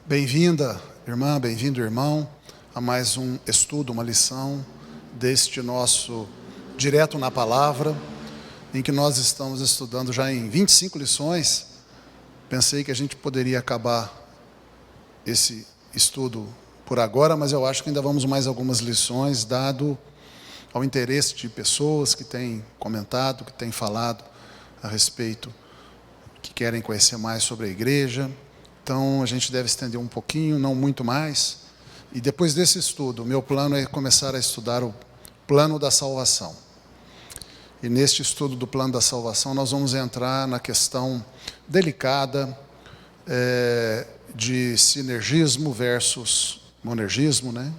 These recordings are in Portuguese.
Bem-vinda, irmã, bem-vindo, irmão, a mais um estudo, uma lição deste nosso Direto na Palavra, em que nós estamos estudando já em 25 lições. Pensei que a gente poderia acabar esse estudo por agora, mas eu acho que ainda vamos mais algumas lições, dado ao interesse de pessoas que têm comentado, que têm falado a respeito, que querem conhecer mais sobre a igreja. Então, a gente deve estender um pouquinho, não muito mais. E depois desse estudo, o meu plano é começar a estudar o plano da salvação. E neste estudo do plano da salvação, nós vamos entrar na questão delicada de sinergismo versus monergismo, né?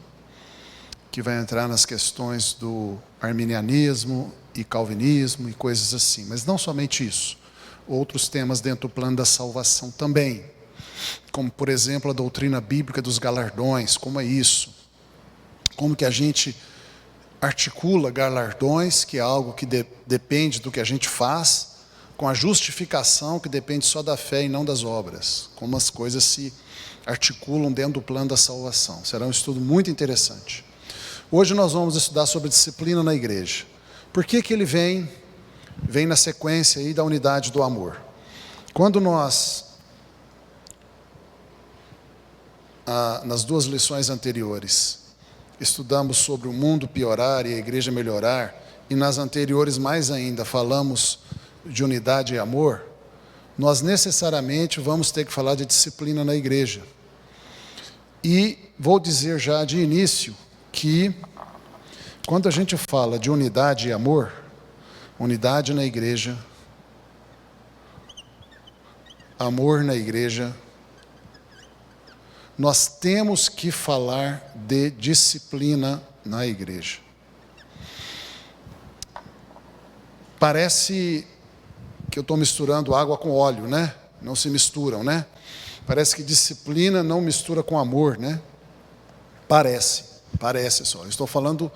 Que vai entrar nas questões do arminianismo e calvinismo e coisas assim. Mas não somente isso. Outros temas dentro do plano da salvação também. Como, por exemplo, a doutrina bíblica dos galardões, como é isso? Como que a gente articula galardões, que é algo que depende do que a gente faz, com a justificação, que depende só da fé e não das obras. Como as coisas se articulam dentro do plano da salvação. Será um estudo muito interessante. Hoje nós vamos estudar sobre disciplina na igreja. Por que que ele vem na sequência aí da unidade do amor? Quando nós nas duas lições anteriores, estudamos sobre o mundo piorar e a igreja melhorar, e nas anteriores mais ainda falamos de unidade e amor, nós necessariamente vamos ter que falar de disciplina na igreja. E vou dizer já de início que, quando a gente fala de unidade e amor, unidade na igreja, amor na igreja, nós temos que falar de disciplina na igreja. Parece que eu estou misturando água com óleo, né? Não se misturam, né? Parece que disciplina não mistura com amor, né? Parece só. Eu estou falando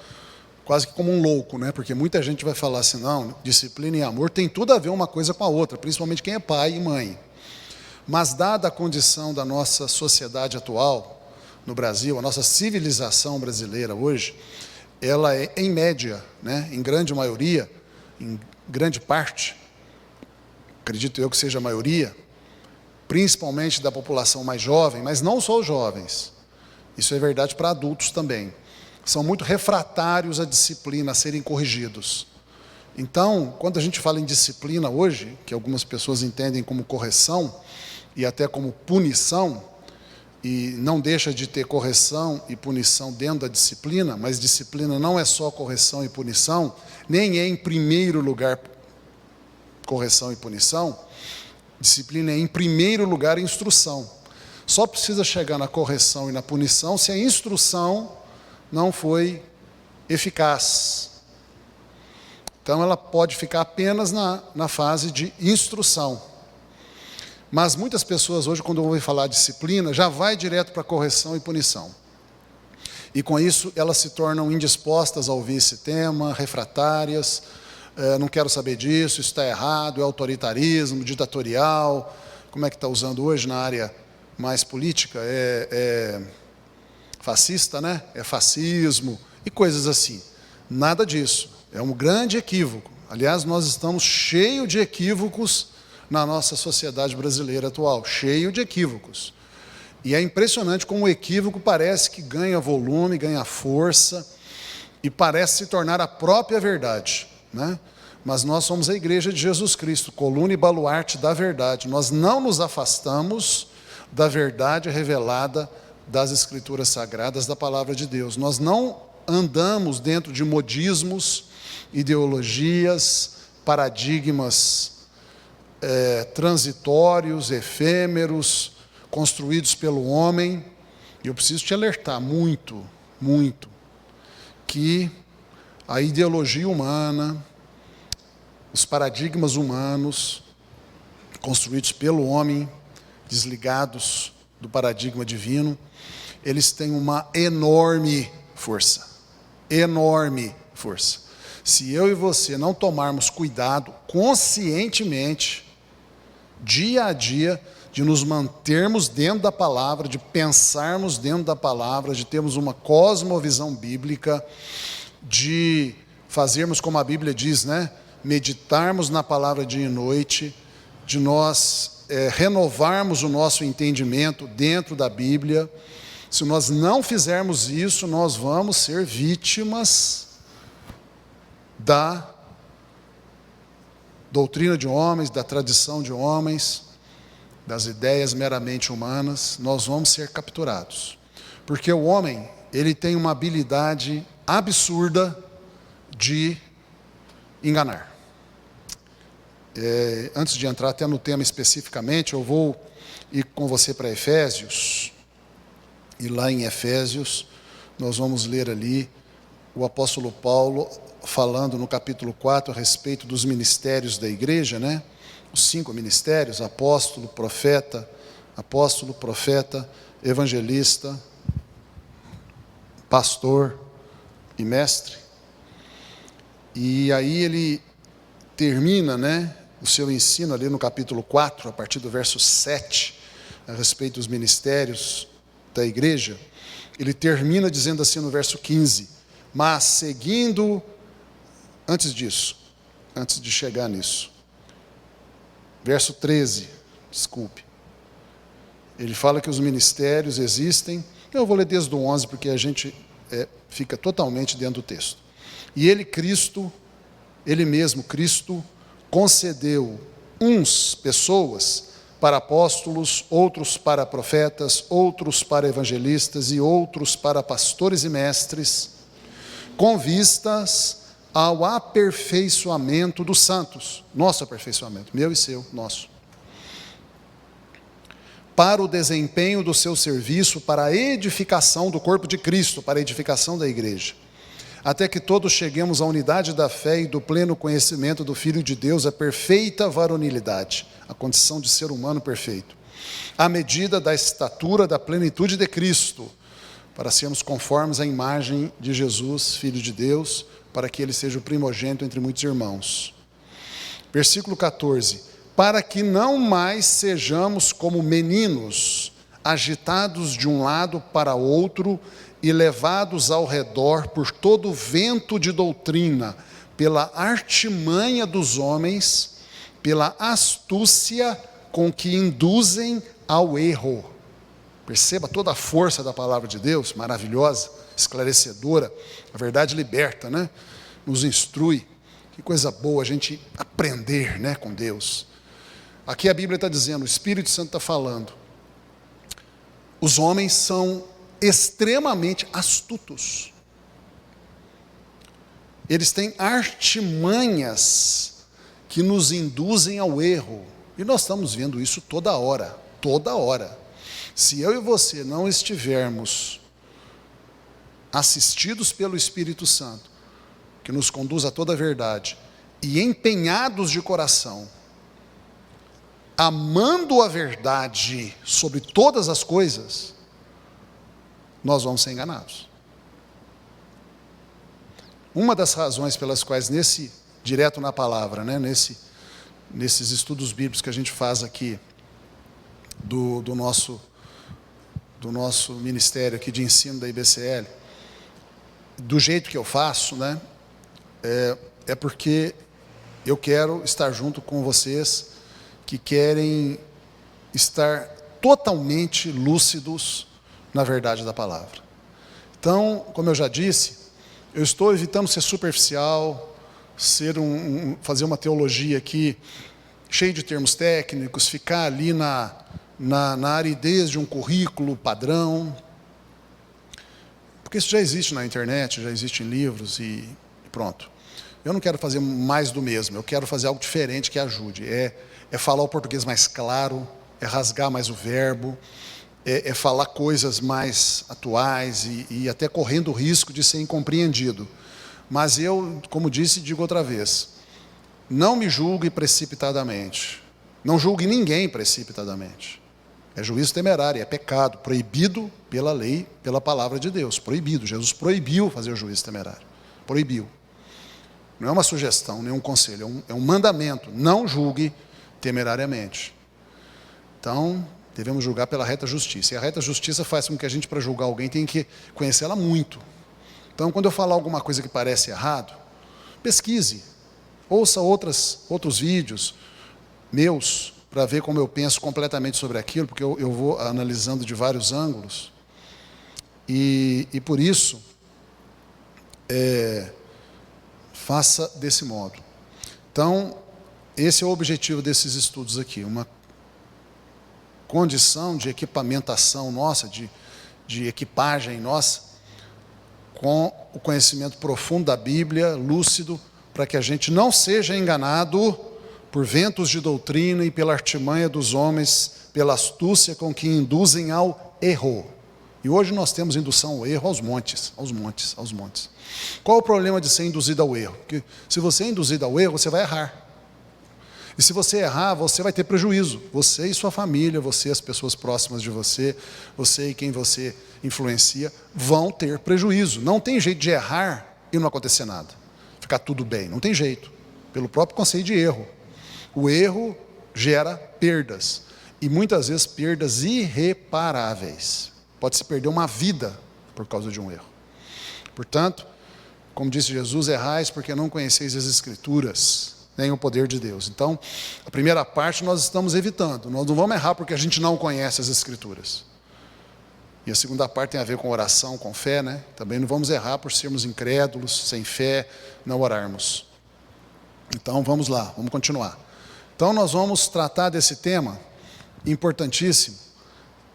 quase que como um louco, né? Porque muita gente vai falar assim, não, disciplina e amor tem tudo a ver uma coisa com a outra, principalmente quem é pai e mãe. Mas, dada a condição da nossa sociedade atual, no Brasil, a nossa civilização brasileira hoje, ela é, em média, né, em grande maioria, em grande parte, acredito eu que seja a maioria, principalmente da população mais jovem, mas não só os jovens, isso é verdade para adultos também, são muito refratários à disciplina, a serem corrigidos. Então, quando a gente fala em disciplina hoje, que algumas pessoas entendem como correção, e até como punição, e não deixa de ter correção e punição dentro da disciplina, mas disciplina não é só correção e punição, nem é em primeiro lugar correção e punição, disciplina é em primeiro lugar instrução. Só precisa chegar na correção e na punição se a instrução não foi eficaz. Então ela pode ficar apenas na fase de instrução. Mas muitas pessoas hoje, quando ouvem falar de disciplina, já vai direto para correção e punição. E com isso, elas se tornam indispostas a ouvir esse tema, refratárias, não quero saber disso, isso está errado, é autoritarismo, ditatorial, como é que está usando hoje na área mais política? É fascista, né? É fascismo e coisas assim. Nada disso, é um grande equívoco. Aliás, nós estamos cheios de equívocos na nossa sociedade brasileira atual, cheio de equívocos. E é impressionante como o equívoco parece que ganha volume, ganha força, e parece se tornar a própria verdade, né? Mas nós somos a igreja de Jesus Cristo, coluna e baluarte da verdade. Nós não nos afastamos da verdade revelada das Escrituras Sagradas, da Palavra de Deus. Nós não andamos dentro de modismos, ideologias, paradigmas transitórios, efêmeros, construídos pelo homem. E eu preciso te alertar muito, que a ideologia humana, os paradigmas humanos, construídos pelo homem, desligados do paradigma divino, eles têm uma enorme força. Enorme força. Se eu e você não tomarmos cuidado conscientemente, dia a dia, de nos mantermos dentro da palavra, de pensarmos dentro da palavra, de termos uma cosmovisão bíblica, de fazermos como a Bíblia diz, né? Meditarmos na palavra dia e noite, de nós renovarmos o nosso entendimento dentro da Bíblia. Se nós não fizermos isso, nós vamos ser vítimas da doutrina de homens, da tradição de homens, das ideias meramente humanas. Nós vamos ser capturados. Porque o homem, ele tem uma habilidade absurda de enganar. Antes de entrar até no tema especificamente, eu vou ir com você para Efésios. E lá em Efésios, nós vamos ler ali o apóstolo Paulo falando no capítulo 4 a respeito dos ministérios da igreja, né? Os 5 ministérios: apóstolo, profeta, evangelista, pastor e mestre. E aí ele termina, né, o seu ensino ali no capítulo 4, a partir do verso 7, a respeito dos ministérios da igreja. Ele termina dizendo assim no verso 15: mas seguindo, antes de chegar nisso, verso 13, desculpe, ele fala que os ministérios existem. Eu vou ler desde o 11, porque a gente fica totalmente dentro do texto. E ele mesmo, Cristo, concedeu pessoas para apóstolos, outros para profetas, outros para evangelistas e outros para pastores e mestres, com vistas ao aperfeiçoamento dos santos, nosso aperfeiçoamento, meu e seu, nosso, para o desempenho do seu serviço, para a edificação do corpo de Cristo, para a edificação da igreja, até que todos cheguemos à unidade da fé e do pleno conhecimento do Filho de Deus, a perfeita varonilidade, a condição de ser humano perfeito, à medida da estatura da plenitude de Cristo, para sermos conformes à imagem de Jesus, Filho de Deus, para que ele seja o primogênito entre muitos irmãos. Versículo 14: para que não mais sejamos como meninos, agitados de um lado para outro e levados ao redor por todo vento de doutrina, pela artimanha dos homens, pela astúcia com que induzem ao erro. Perceba toda a força da palavra de Deus, maravilhosa, esclarecedora. A verdade liberta, né? Nos instrui. Que coisa boa a gente aprender, né, com Deus. Aqui a Bíblia está dizendo, o Espírito Santo está falando, os homens são extremamente astutos. Eles têm artimanhas que nos induzem ao erro. E nós estamos vendo isso toda hora, toda hora. Se eu e você não estivermos assistidos pelo Espírito Santo, que nos conduz a toda a verdade, e empenhados de coração, amando a verdade sobre todas as coisas, nós vamos ser enganados. Uma das razões pelas quais direto na palavra, né, nesses estudos bíblicos que a gente faz aqui, do nosso ministério aqui de ensino da IBCL, do jeito que eu faço, né, é porque eu quero estar junto com vocês que querem estar totalmente lúcidos na verdade da palavra. Então, como eu já disse, eu estou evitando ser superficial, fazer uma teologia aqui cheia de termos técnicos, ficar ali na aridez de um currículo padrão, porque isso já existe na internet, já existe em livros e pronto. Eu não quero fazer mais do mesmo, eu quero fazer algo diferente que ajude. É falar o português mais claro, é rasgar mais o verbo, é falar coisas mais atuais e até correndo o risco de ser incompreendido. Mas eu, como disse, digo outra vez, não me julgue precipitadamente, não julgue ninguém precipitadamente. É juízo temerário, é pecado, proibido pela lei, pela palavra de Deus, proibido. Jesus proibiu fazer o juízo temerário, proibiu. Não é uma sugestão, nem um conselho, é um mandamento, não julgue temerariamente. Então, devemos julgar pela reta justiça. E a reta justiça faz com que a gente, para julgar alguém, tenha que conhecê-la muito. Então, quando eu falar alguma coisa que parece errado, pesquise. Ouça outros vídeos meus, para ver como eu penso completamente sobre aquilo, porque eu vou analisando de vários ângulos. E por isso, faça desse modo. Então, esse é o objetivo desses estudos aqui, uma condição de equipamentação nossa, de equipagem nossa, com o conhecimento profundo da Bíblia, lúcido, para que a gente não seja enganado por ventos de doutrina e pela artimanha dos homens, pela astúcia com que induzem ao erro. E hoje nós temos indução ao erro aos montes. Qual o problema de ser induzido ao erro? Porque se você é induzido ao erro, você vai errar. E se você errar, você vai ter prejuízo. Você e sua família, você e as pessoas próximas de você, você e quem você influencia, vão ter prejuízo. Não tem jeito de errar e não acontecer nada. Ficar tudo bem, não tem jeito. Pelo próprio conceito de erro. O erro gera perdas. E muitas vezes perdas irreparáveis. Pode-se perder uma vida por causa de um erro. Portanto, como disse Jesus, errais porque não conheceis as Escrituras, nem o poder de Deus. Então, a primeira parte nós estamos evitando. Nós não vamos errar porque a gente não conhece as Escrituras. E a segunda parte tem a ver com oração, com fé, né? Também não vamos errar por sermos incrédulos, sem fé, não orarmos. Então, vamos lá, vamos continuar. Então, nós vamos tratar desse tema importantíssimo.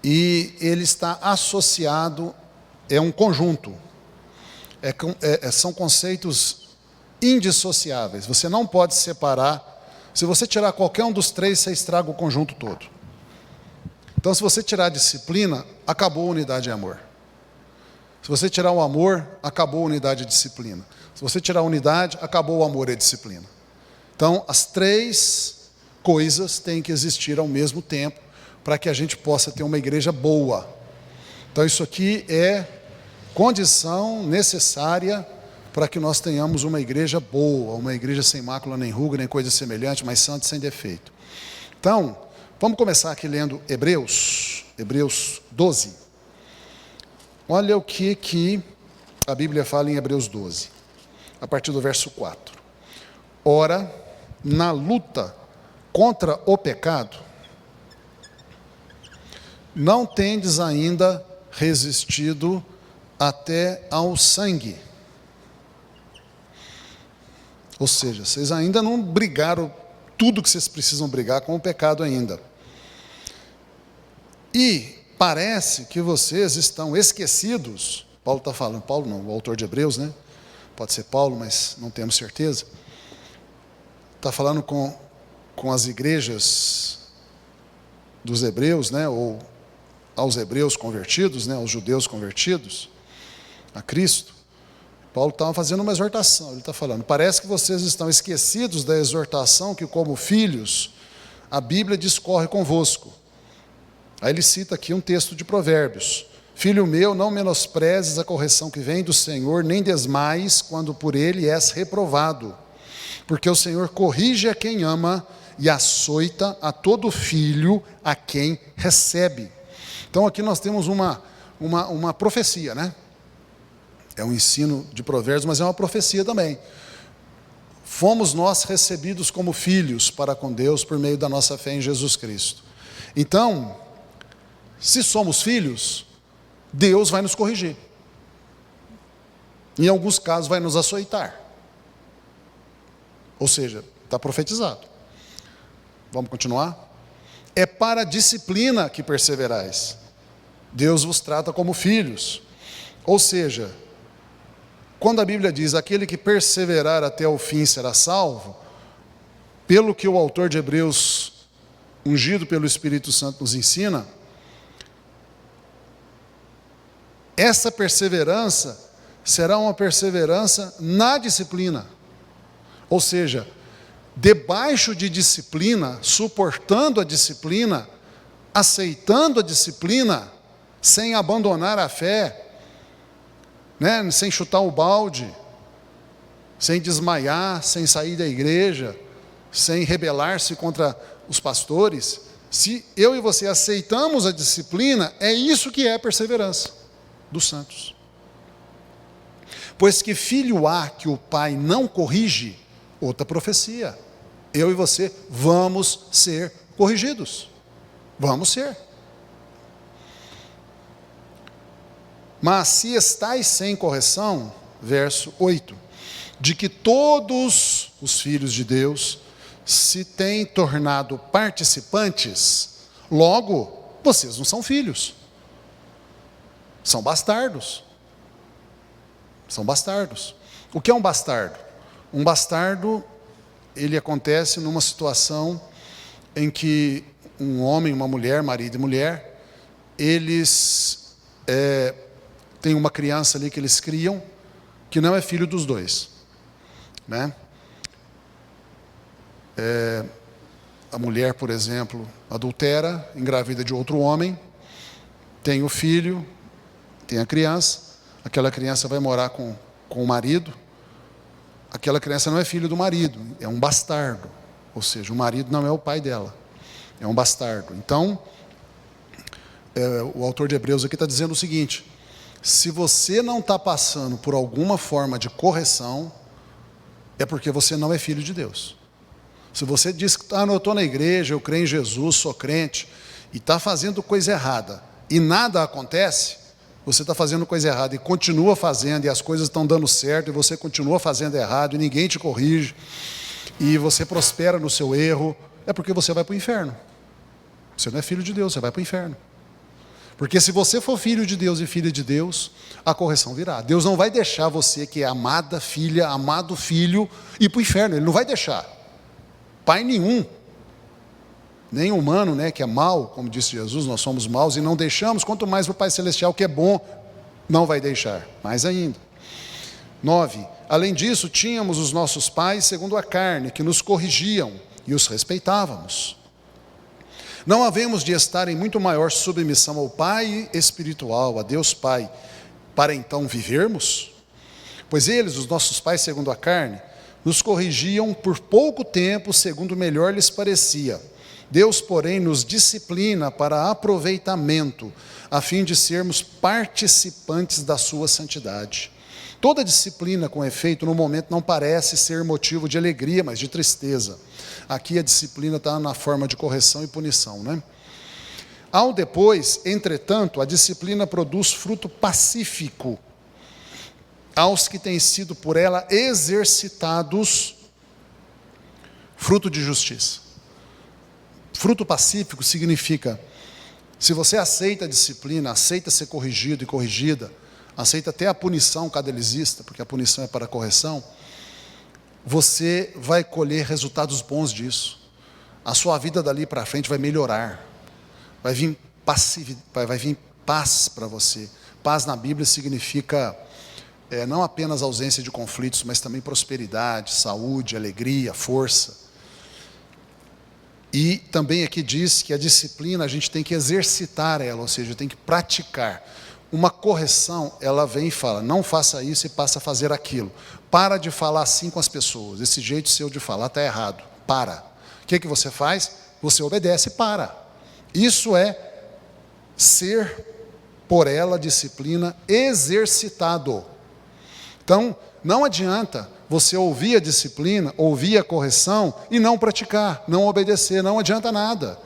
E ele está associado, é um conjunto. São conceitos indissociáveis. Você não pode separar. Se você tirar qualquer um dos três, você estraga o conjunto todo. Então, se você tirar a disciplina, acabou a unidade e amor. Se você tirar o amor, acabou a unidade e disciplina. Se você tirar a unidade, acabou o amor e a disciplina. Então, as três coisas têm que existir ao mesmo tempo para que a gente possa ter uma igreja boa. Então, isso aqui é condição necessária para que nós tenhamos uma igreja boa, uma igreja sem mácula, nem ruga, nem coisa semelhante, mas santa e sem defeito. Então, vamos começar aqui lendo Hebreus 12. Olha o que a Bíblia fala em Hebreus 12, a partir do verso 4. Ora, na luta contra o pecado, não tendes ainda resistido até ao sangue. Ou seja, vocês ainda não brigaram tudo que vocês precisam brigar com o pecado ainda. E parece que vocês estão esquecidos. Paulo está falando, Paulo não, o autor de Hebreus, né? Pode ser Paulo, mas não temos certeza. Está falando com as igrejas dos hebreus, né? Ou aos hebreus convertidos, né? Aos judeus convertidos a Cristo. Paulo estava fazendo uma exortação, ele está falando, parece que vocês estão esquecidos da exortação que, como filhos, a Bíblia discorre convosco. Aí ele cita aqui um texto de Provérbios: filho meu, não menosprezes a correção que vem do Senhor, nem desmaies quando por ele és reprovado, porque o Senhor corrige a quem ama e açoita a todo filho a quem recebe. Então aqui nós temos uma profecia, né? É um ensino de Provérbios, mas é uma profecia também. Fomos nós recebidos como filhos para com Deus por meio da nossa fé em Jesus Cristo. Então, se somos filhos, Deus vai nos corrigir. Em alguns casos vai nos açoitar. Ou seja, está profetizado. Vamos continuar? É para a disciplina que perseverais. Deus vos trata como filhos. Ou seja, quando a Bíblia diz, aquele que perseverar até o fim será salvo, pelo que o autor de Hebreus, ungido pelo Espírito Santo, nos ensina, essa perseverança será uma perseverança na disciplina. Ou seja, debaixo de disciplina, suportando a disciplina, aceitando a disciplina, sem abandonar a fé, né? Sem chutar o balde, sem desmaiar, sem sair da igreja, sem rebelar-se contra os pastores, Se eu e você aceitamos a disciplina, é isso que é a perseverança dos santos. Pois que filho há que o pai não corrige? Outra profecia. Eu e você vamos ser corrigidos. Vamos ser. Mas se estáis sem correção, verso 8, de que todos os filhos de Deus se têm tornado participantes, logo, vocês não são filhos. São bastardos. São bastardos. O que é um bastardo? Um bastardo, ele acontece numa situação em que um homem, uma mulher, marido e mulher, eles têm uma criança ali que eles criam, que não é filho dos dois, né? A mulher, por exemplo, adultera, engravida de outro homem, tem o filho, tem a criança, aquela criança vai morar com o marido, aquela criança não é filho do marido, é um bastardo, ou seja, o marido não é o pai dela, é um bastardo. Então, o autor de Hebreus aqui está dizendo o seguinte: se você não está passando por alguma forma de correção, é porque você não é filho de Deus. Se você diz que eu estou na igreja, eu creio em Jesus, sou crente, e está fazendo coisa errada, e nada acontece, você está fazendo coisa errada e continua fazendo, e as coisas estão dando certo, e você continua fazendo errado, e ninguém te corrige, e você prospera no seu erro, é porque você vai para o inferno. Você não é filho de Deus, você vai para o inferno. Porque se você for filho de Deus e filha de Deus, a correção virá. Deus não vai deixar você, que é amada filha, amado filho, ir para o inferno. Ele não vai deixar. Pai nenhum, nem humano, né, que é mau, como disse Jesus, nós somos maus e não deixamos, quanto mais o Pai Celestial, que é bom, não vai deixar. Mais ainda. 9. Além disso, tínhamos os nossos pais segundo a carne, que nos corrigiam e os respeitávamos. Não havemos de estar em muito maior submissão ao Pai espiritual, a Deus Pai, para então vivermos? Pois eles, os nossos pais segundo a carne, nos corrigiam por pouco tempo, segundo melhor lhes parecia. Deus, porém, nos disciplina para aproveitamento, a fim de sermos participantes da sua santidade. Toda disciplina, com efeito, no momento não parece ser motivo de alegria, mas de tristeza. Aqui a disciplina está na forma de correção e punição, né? Ao depois, entretanto, a disciplina produz fruto pacífico aos que têm sido por ela exercitados, fruto de justiça. Fruto pacífico significa, se você aceita a disciplina, aceita ser corrigido e corrigida, aceita até a punição cada ele exista, porque a punição é para a correção, você vai colher resultados bons disso. A sua vida dali para frente vai melhorar. Vai vir paz para você. Paz na Bíblia significa não apenas ausência de conflitos, mas também prosperidade, saúde, alegria, força. E também aqui diz que a disciplina a gente tem que exercitar ela, ou seja, tem que praticar. Uma correção, ela vem e fala, não faça isso e passa a fazer aquilo. Para de falar assim com as pessoas, esse jeito seu de falar está errado, para. O que você faz? Você obedece, para. Isso é ser, por ela, disciplina, exercitado. Então, não adianta você ouvir a disciplina, ouvir a correção e não praticar, não obedecer, não adianta nada.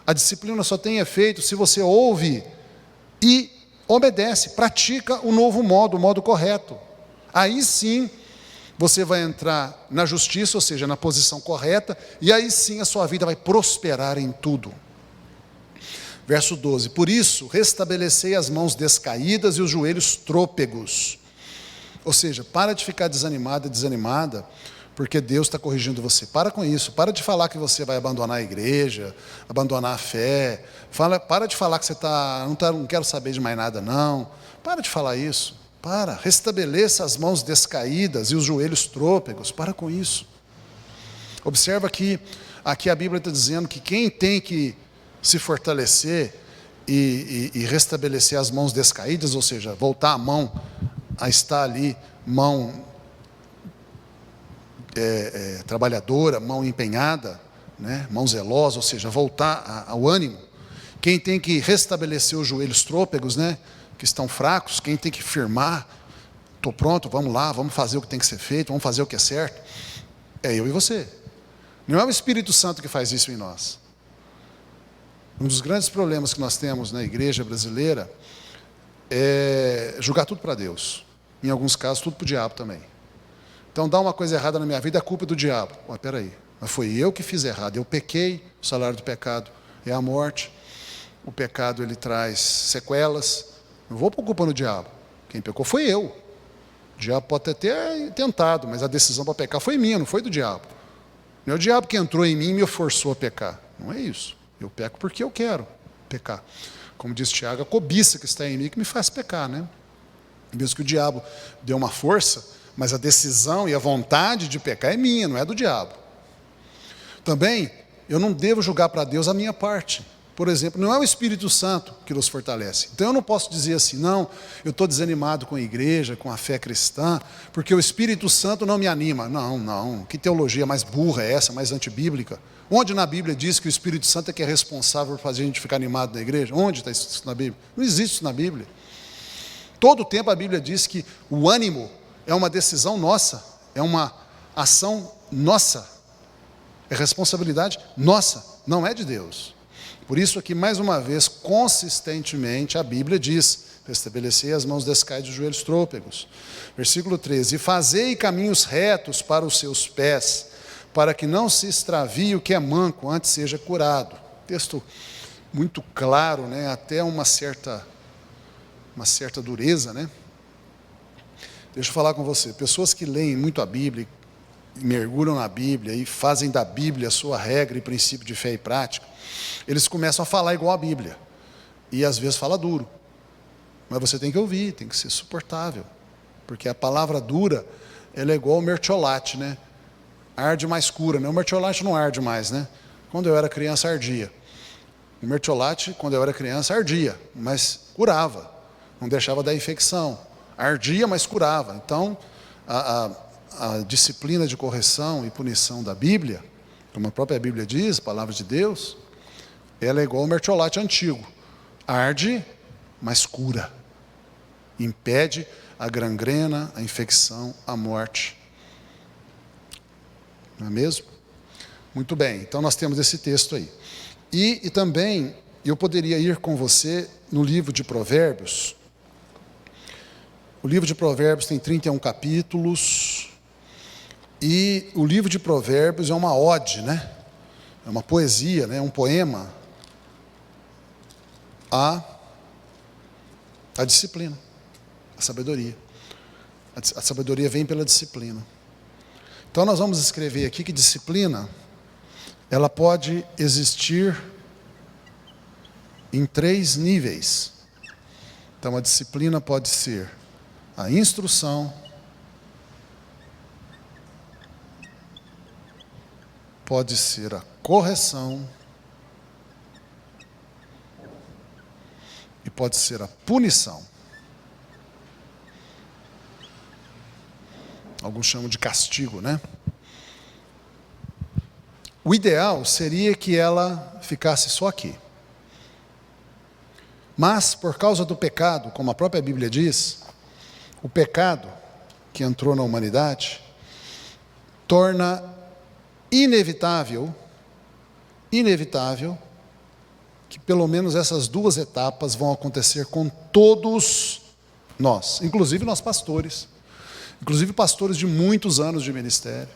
A disciplina só tem efeito se você ouve e obedece, pratica o novo modo, o modo correto. Aí sim, você vai entrar na justiça, ou seja, na posição correta, e aí sim a sua vida vai prosperar em tudo. Verso 12, por isso, restabelecei as mãos descaídas e os joelhos trôpegos. Ou seja, para de ficar desanimada, porque Deus está corrigindo você. Para com isso, para de falar que você vai abandonar a igreja, abandonar a fé, para de falar que você não quero saber de mais nada não, para de falar isso, restabeleça as mãos descaídas e os joelhos trôpegos, para com isso. Observa que aqui a Bíblia está dizendo que quem tem que se fortalecer e restabelecer as mãos descaídas, ou seja, voltar a mão a estar ali, mão trabalhadora, mão empenhada, né? Mão zelosa, ou seja, voltar ao ânimo. Quem tem que restabelecer os joelhos trôpegos, né? Que estão fracos, quem tem que firmar, estou pronto, vamos lá, vamos fazer o que tem que ser feito, vamos fazer o que é certo, é eu e você. Não é o Espírito Santo que faz isso em nós. Um dos grandes problemas que nós temos na igreja brasileira é julgar tudo para Deus. Em alguns casos, tudo para o diabo também. Então, dá uma coisa errada na minha vida, a culpa é do diabo. Mas peraí, mas foi eu que fiz errado, eu pequei, o salário do pecado é a morte. O pecado, ele traz sequelas. Não vou pôr culpa no diabo. Quem pecou foi eu. O diabo pode até ter tentado, mas a decisão para pecar foi minha, não foi do diabo. Não é o diabo que entrou em mim e me forçou a pecar. Não é isso. Eu peco porque eu quero pecar. Como diz Tiago, a cobiça que está em mim que me faz pecar, né? Mesmo que o diabo dê uma força, mas a decisão e a vontade de pecar é minha, não é do diabo. Também, eu não devo julgar para Deus a minha parte. Por exemplo, não é o Espírito Santo que nos fortalece. Então eu não posso dizer assim, não, eu estou desanimado com a igreja, com a fé cristã, porque o Espírito Santo não me anima. Não, que teologia mais burra é essa, mais antibíblica? Onde na Bíblia diz que o Espírito Santo é que é responsável por fazer a gente ficar animado na igreja? Onde está isso na Bíblia? Não existe isso na Bíblia. Todo o tempo a Bíblia diz que o ânimo é uma decisão nossa, é uma ação nossa, é responsabilidade nossa, não é de Deus. Por isso aqui, mais uma vez, consistentemente, a Bíblia diz, restabelecei as mãos descaidas dos joelhos trôpegos. Versículo 13, e fazei caminhos retos para os seus pés, para que não se extravie o que é manco, antes seja curado. Texto muito claro, né? Até uma certa dureza, né? Deixa eu falar com você, pessoas que leem muito a Bíblia, mergulham na Bíblia e fazem da Bíblia a sua regra e princípio de fé e prática, eles começam a falar igual a Bíblia, e às vezes fala duro, mas você tem que ouvir, tem que ser suportável, porque a palavra dura, ela é igual ao mertiolate, né? Arde mais cura, né? O mertiolate não arde mais, né? Quando eu era criança ardia, o mertiolate, quando eu era criança, ardia, mas curava, não deixava dar infecção, ardia, mas curava. Então, a disciplina de correção e punição da Bíblia, como a própria Bíblia diz, a palavra de Deus, ela é igual ao mertiolate antigo. Arde, mas cura. Impede a gangrena, a infecção, a morte. Não é mesmo? Muito bem, então nós temos esse texto aí. E também, eu poderia ir com você no livro de Provérbios. O livro de Provérbios tem 31 capítulos. E o livro de Provérbios é uma ode, né? É uma poesia, né? Um poema a disciplina, a sabedoria. A sabedoria vem pela disciplina. Então nós vamos escrever aqui que disciplina, ela pode existir em 3 níveis. Então a disciplina pode ser a instrução, pode ser a correção e pode ser a punição. Alguns chamam de castigo, né? O ideal seria que ela ficasse só aqui. Mas, por causa do pecado, como a própria Bíblia diz, o pecado que entrou na humanidade torna inevitável que pelo menos essas 2 etapas vão acontecer com todos nós, inclusive nós pastores, inclusive pastores de muitos anos de ministério,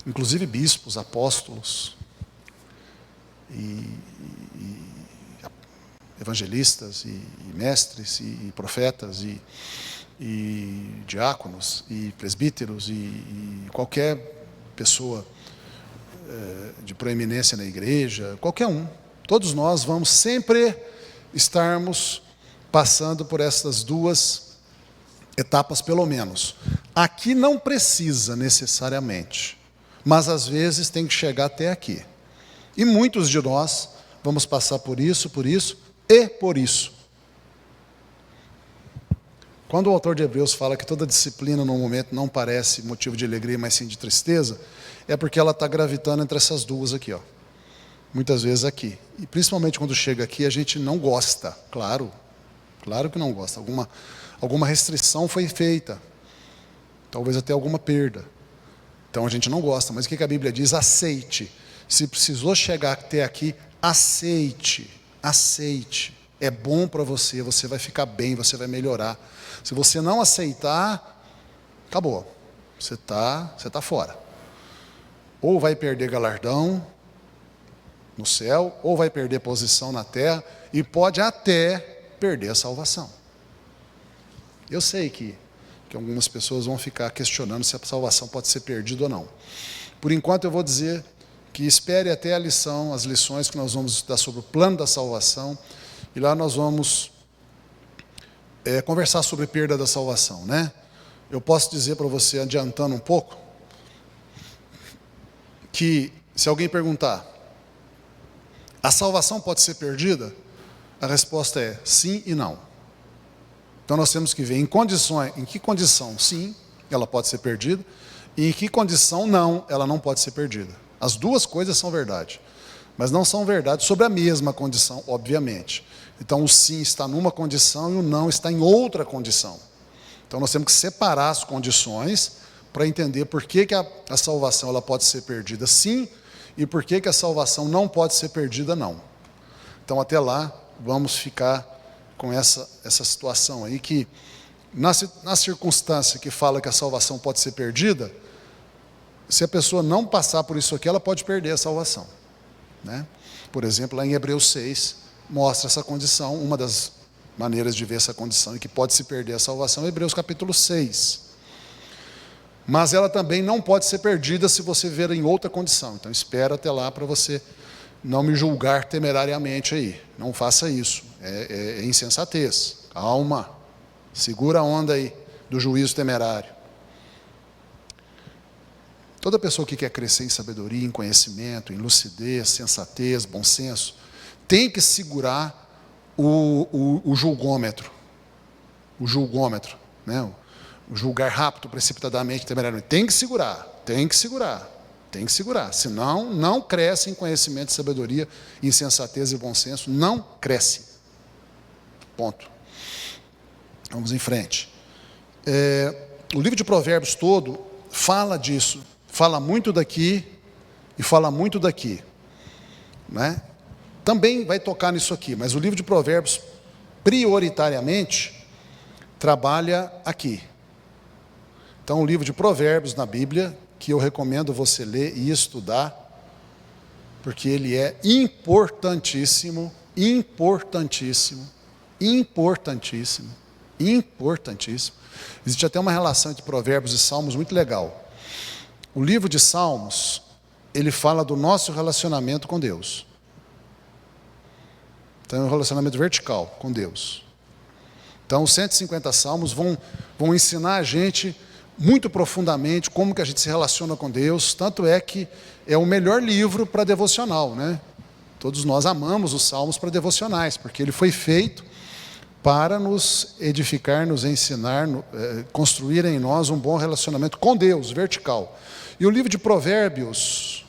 inclusive bispos, apóstolos e evangelistas e mestres e profetas e diáconos e presbíteros e qualquer pessoa de proeminência na igreja, qualquer um. Todos nós vamos sempre estarmos passando por essas 2 etapas, pelo menos. Aqui não precisa necessariamente, mas às vezes tem que chegar até aqui. E muitos de nós vamos passar por isso e por isso. Quando o autor de Hebreus fala que toda disciplina no momento não parece motivo de alegria, mas sim de tristeza, é porque ela está gravitando entre essas duas aqui, ó. Muitas vezes aqui. E principalmente quando chega aqui, a gente não gosta. Claro que não gosta. Alguma restrição foi feita. Talvez até alguma perda. Então a gente não gosta. Mas o que a Bíblia diz? Aceite. Se precisou chegar até aqui, aceite. Aceite. É bom para você, você vai ficar bem, você vai melhorar. Se você não aceitar, acabou. Você tá fora. Ou vai perder galardão no céu, ou vai perder posição na terra, e pode até perder a salvação. Eu sei que algumas pessoas vão ficar questionando se a salvação pode ser perdida ou não. Por enquanto eu vou dizer que espere até as lições que nós vamos estudar sobre o plano da salvação, e lá nós vamos conversar sobre perda da salvação, né? Eu posso dizer para você, adiantando um pouco, que se alguém perguntar, a salvação pode ser perdida? A resposta é sim e não. Então nós temos que ver em que condição sim, ela pode ser perdida, e em que condição não, ela não pode ser perdida. As duas coisas são verdade, mas não são verdade sobre a mesma condição, obviamente. Então o sim está numa condição e o não está em outra condição. Então nós temos que separar as condições para entender por que a salvação ela pode ser perdida sim, e por que a salvação não pode ser perdida não. Então até lá vamos ficar com essa situação aí, que na circunstância que fala que a salvação pode ser perdida, se a pessoa não passar por isso aqui, ela pode perder a salvação, né? Por exemplo, lá em Hebreus 6, mostra essa condição, uma das maneiras de ver essa condição e que pode se perder a salvação, é Hebreus capítulo 6. Mas ela também não pode ser perdida se você ver em outra condição. Então espera até lá para você não me julgar temerariamente aí. Não faça isso. É insensatez. Calma. Segura a onda aí do juízo temerário. Toda pessoa que quer crescer em sabedoria, em conhecimento, em lucidez, sensatez, bom senso, tem que segurar o julgômetro. O julgômetro, né? O julgar rápido, precipitadamente, temerariamente. Tem que segurar. Senão, não cresce em conhecimento, sabedoria, em sensatez e bom senso. Não cresce. Ponto. Vamos em frente. O livro de Provérbios todo fala disso. Fala muito daqui e fala muito daqui, né? Também vai tocar nisso aqui, mas o livro de Provérbios, prioritariamente, trabalha aqui. Então, o livro de Provérbios na Bíblia, que eu recomendo você ler e estudar, porque ele é importantíssimo. Existe até uma relação entre Provérbios e Salmos muito legal. O livro de Salmos, ele fala do nosso relacionamento com Deus. Então, é um relacionamento vertical com Deus. Então, os 150 salmos vão ensinar a gente muito profundamente como que a gente se relaciona com Deus. Tanto é que é o melhor livro para devocional, né? Todos nós amamos os salmos para devocionais, porque ele foi feito para nos edificar, nos ensinar, construir em nós um bom relacionamento com Deus, vertical. E o livro de Provérbios,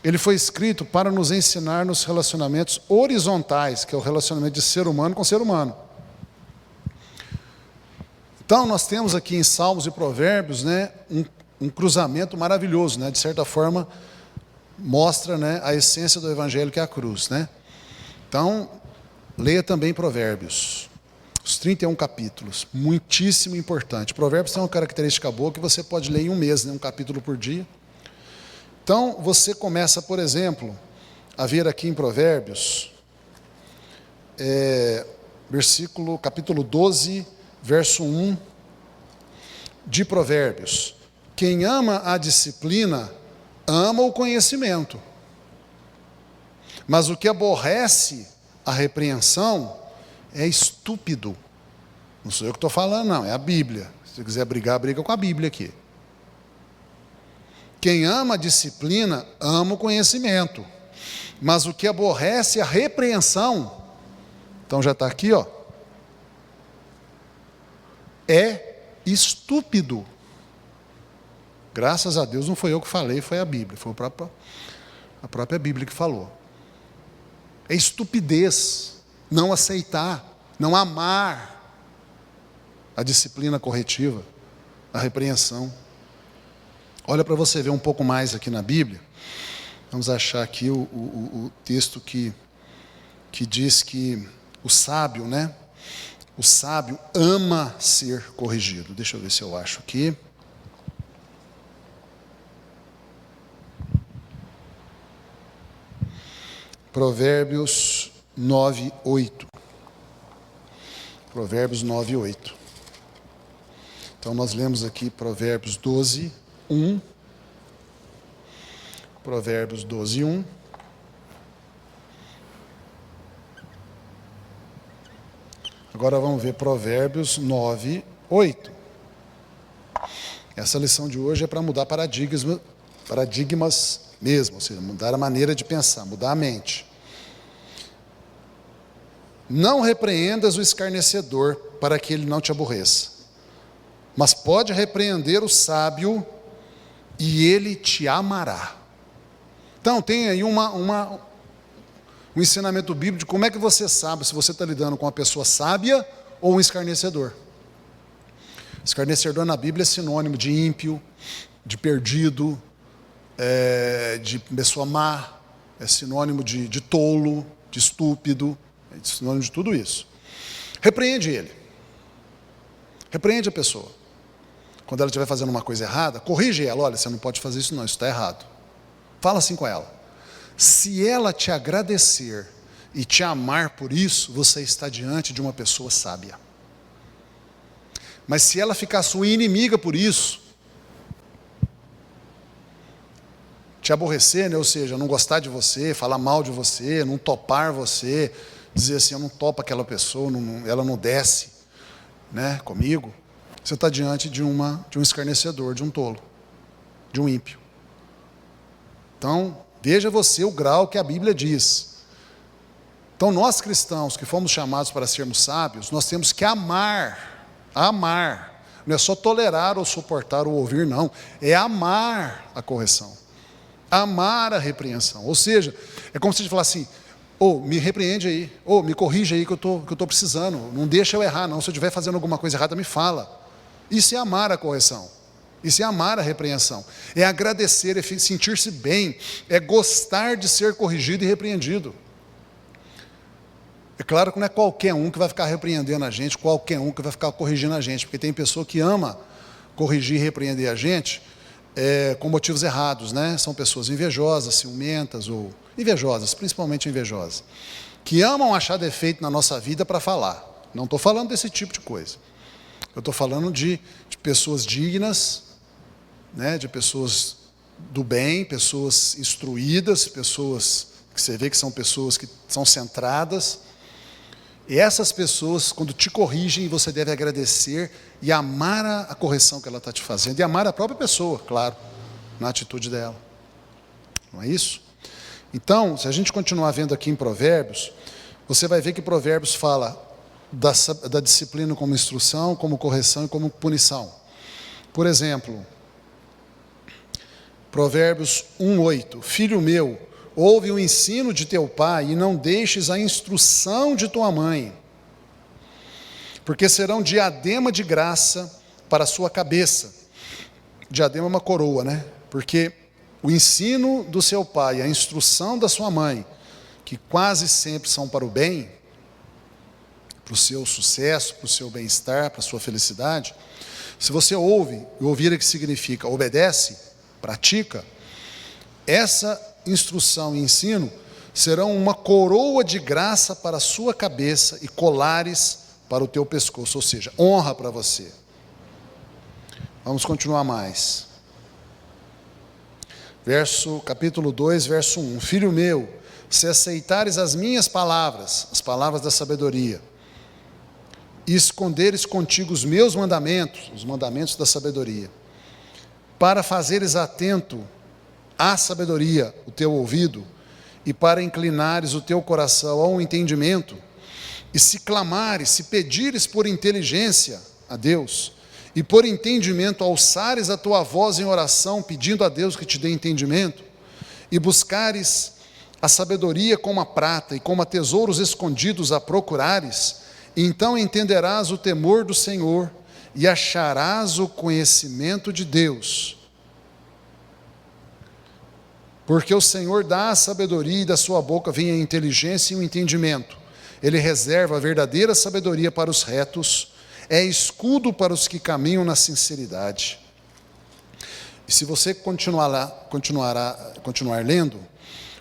ele foi escrito para nos ensinar nos relacionamentos horizontais, que é o relacionamento de ser humano com ser humano. Então, nós temos aqui em Salmos e Provérbios, né, um cruzamento maravilhoso, né, de certa forma, mostra, né, a essência do Evangelho, que é a cruz, né? Então, leia também Provérbios, os 31 capítulos, muitíssimo importante. Provérbios tem uma característica boa que você pode ler em um mês, né, um capítulo por dia. Então, você começa, por exemplo, a ver aqui em Provérbios, capítulo 12, verso 1 de Provérbios. Quem ama a disciplina, ama o conhecimento. Mas o que aborrece a repreensão é estúpido. Não sou eu que estou falando, não, é a Bíblia. Se você quiser brigar, briga com a Bíblia aqui. Quem ama a disciplina, ama o conhecimento. Mas o que aborrece a repreensão, então já está aqui, ó. é estúpido. Graças a Deus não foi eu que falei, foi a Bíblia, foi a própria Bíblia que falou. É estupidez não aceitar, não amar a disciplina corretiva, a repreensão. Olha para você ver um pouco mais aqui na Bíblia. Vamos achar aqui o texto que diz que o sábio, né? O sábio ama ser corrigido. Deixa eu ver se eu acho aqui. Provérbios 9:8. Provérbios 9:8. Então nós lemos aqui Provérbios 12:1. Provérbios 12:1. Agora vamos ver Provérbios 9:8. Essa lição de hoje é para mudar paradigmas mesmo, ou seja, mudar a maneira de pensar, mudar a mente. Não repreendas o escarnecedor para que ele não te aborreça, mas pode repreender o sábio e ele te amará. Então tem aí um ensinamento bíblico de como é que você sabe se você está lidando com uma pessoa sábia ou um escarnecedor. Escarnecedor na Bíblia é sinônimo de ímpio, de perdido, de pessoa má, é sinônimo de tolo, de estúpido, é sinônimo de tudo isso. Repreende ele. Repreende a pessoa. Quando ela estiver fazendo uma coisa errada, corrige ela. Olha, você não pode fazer isso não, isso está errado. Fala assim com ela. Se ela te agradecer e te amar por isso, você está diante de uma pessoa sábia. Mas se ela ficar sua inimiga por isso, te aborrecer, né? Ou seja, não gostar de você, falar mal de você, não topar você, dizer assim, eu não topo aquela pessoa, ela não desce, né, comigo, você está diante de um escarnecedor, de um tolo, de um ímpio. Então, veja você o grau que a Bíblia diz. Então, nós cristãos que fomos chamados para sermos sábios, nós temos que amar. Não é só tolerar ou suportar ou ouvir, não. É amar a correção. Amar a repreensão. Ou seja, é como se a gente falasse assim, me repreende aí, me corrige aí que eu estou precisando. Não deixa eu errar, não. Se eu estiver fazendo alguma coisa errada, me fala. Isso é amar a correção. Isso é amar a repreensão. É agradecer, é sentir-se bem, é gostar de ser corrigido e repreendido. É claro que não é qualquer um que vai ficar repreendendo a gente, qualquer um que vai ficar corrigindo a gente, porque tem pessoa que ama corrigir e repreender a gente com motivos errados, né? São pessoas invejosas, ciumentas, ou invejosas, principalmente invejosas, que amam achar defeito na nossa vida para falar. Não estou falando desse tipo de coisa. Eu estou falando de pessoas dignas, né? De pessoas do bem, pessoas instruídas, pessoas que você vê que são pessoas que são centradas. E essas pessoas, quando te corrigem, você deve agradecer e amar a correção que ela está te fazendo. E amar a própria pessoa, claro, na atitude dela. Não é isso? Então, se a gente continuar vendo aqui em Provérbios, você vai ver que Provérbios fala da disciplina como instrução, como correção e como punição. Por exemplo, Provérbios 1:8. Filho meu, ouve o ensino de teu pai e não deixes a instrução de tua mãe, porque serão diadema de graça para a sua cabeça. Diadema é uma coroa, né? Porque o ensino do seu pai, a instrução da sua mãe, que quase sempre são para o bem, para o seu sucesso, para o seu bem-estar, para a sua felicidade, se você ouve, e ouvir é que significa obedece, pratica, essa instrução e ensino serão uma coroa de graça para a sua cabeça e colares para o teu pescoço, ou seja, honra para você. Vamos continuar mais. Capítulo 2, verso 1. Filho meu, se aceitares as minhas palavras, as palavras da sabedoria, e esconderes contigo os meus mandamentos, os mandamentos da sabedoria, para fazeres atento à sabedoria o teu ouvido, e para inclinares o teu coração ao entendimento, e se clamares, se pedires por inteligência, a Deus, e por entendimento alçares a tua voz em oração, pedindo a Deus que te dê entendimento, e buscares a sabedoria como a prata, e como a tesouros escondidos a procurares, então entenderás o temor do Senhor, e acharás o conhecimento de Deus. Porque o Senhor dá a sabedoria, e da sua boca vem a inteligência e o entendimento. Ele reserva a verdadeira sabedoria para os retos, é escudo para os que caminham na sinceridade. E se você continuar lendo,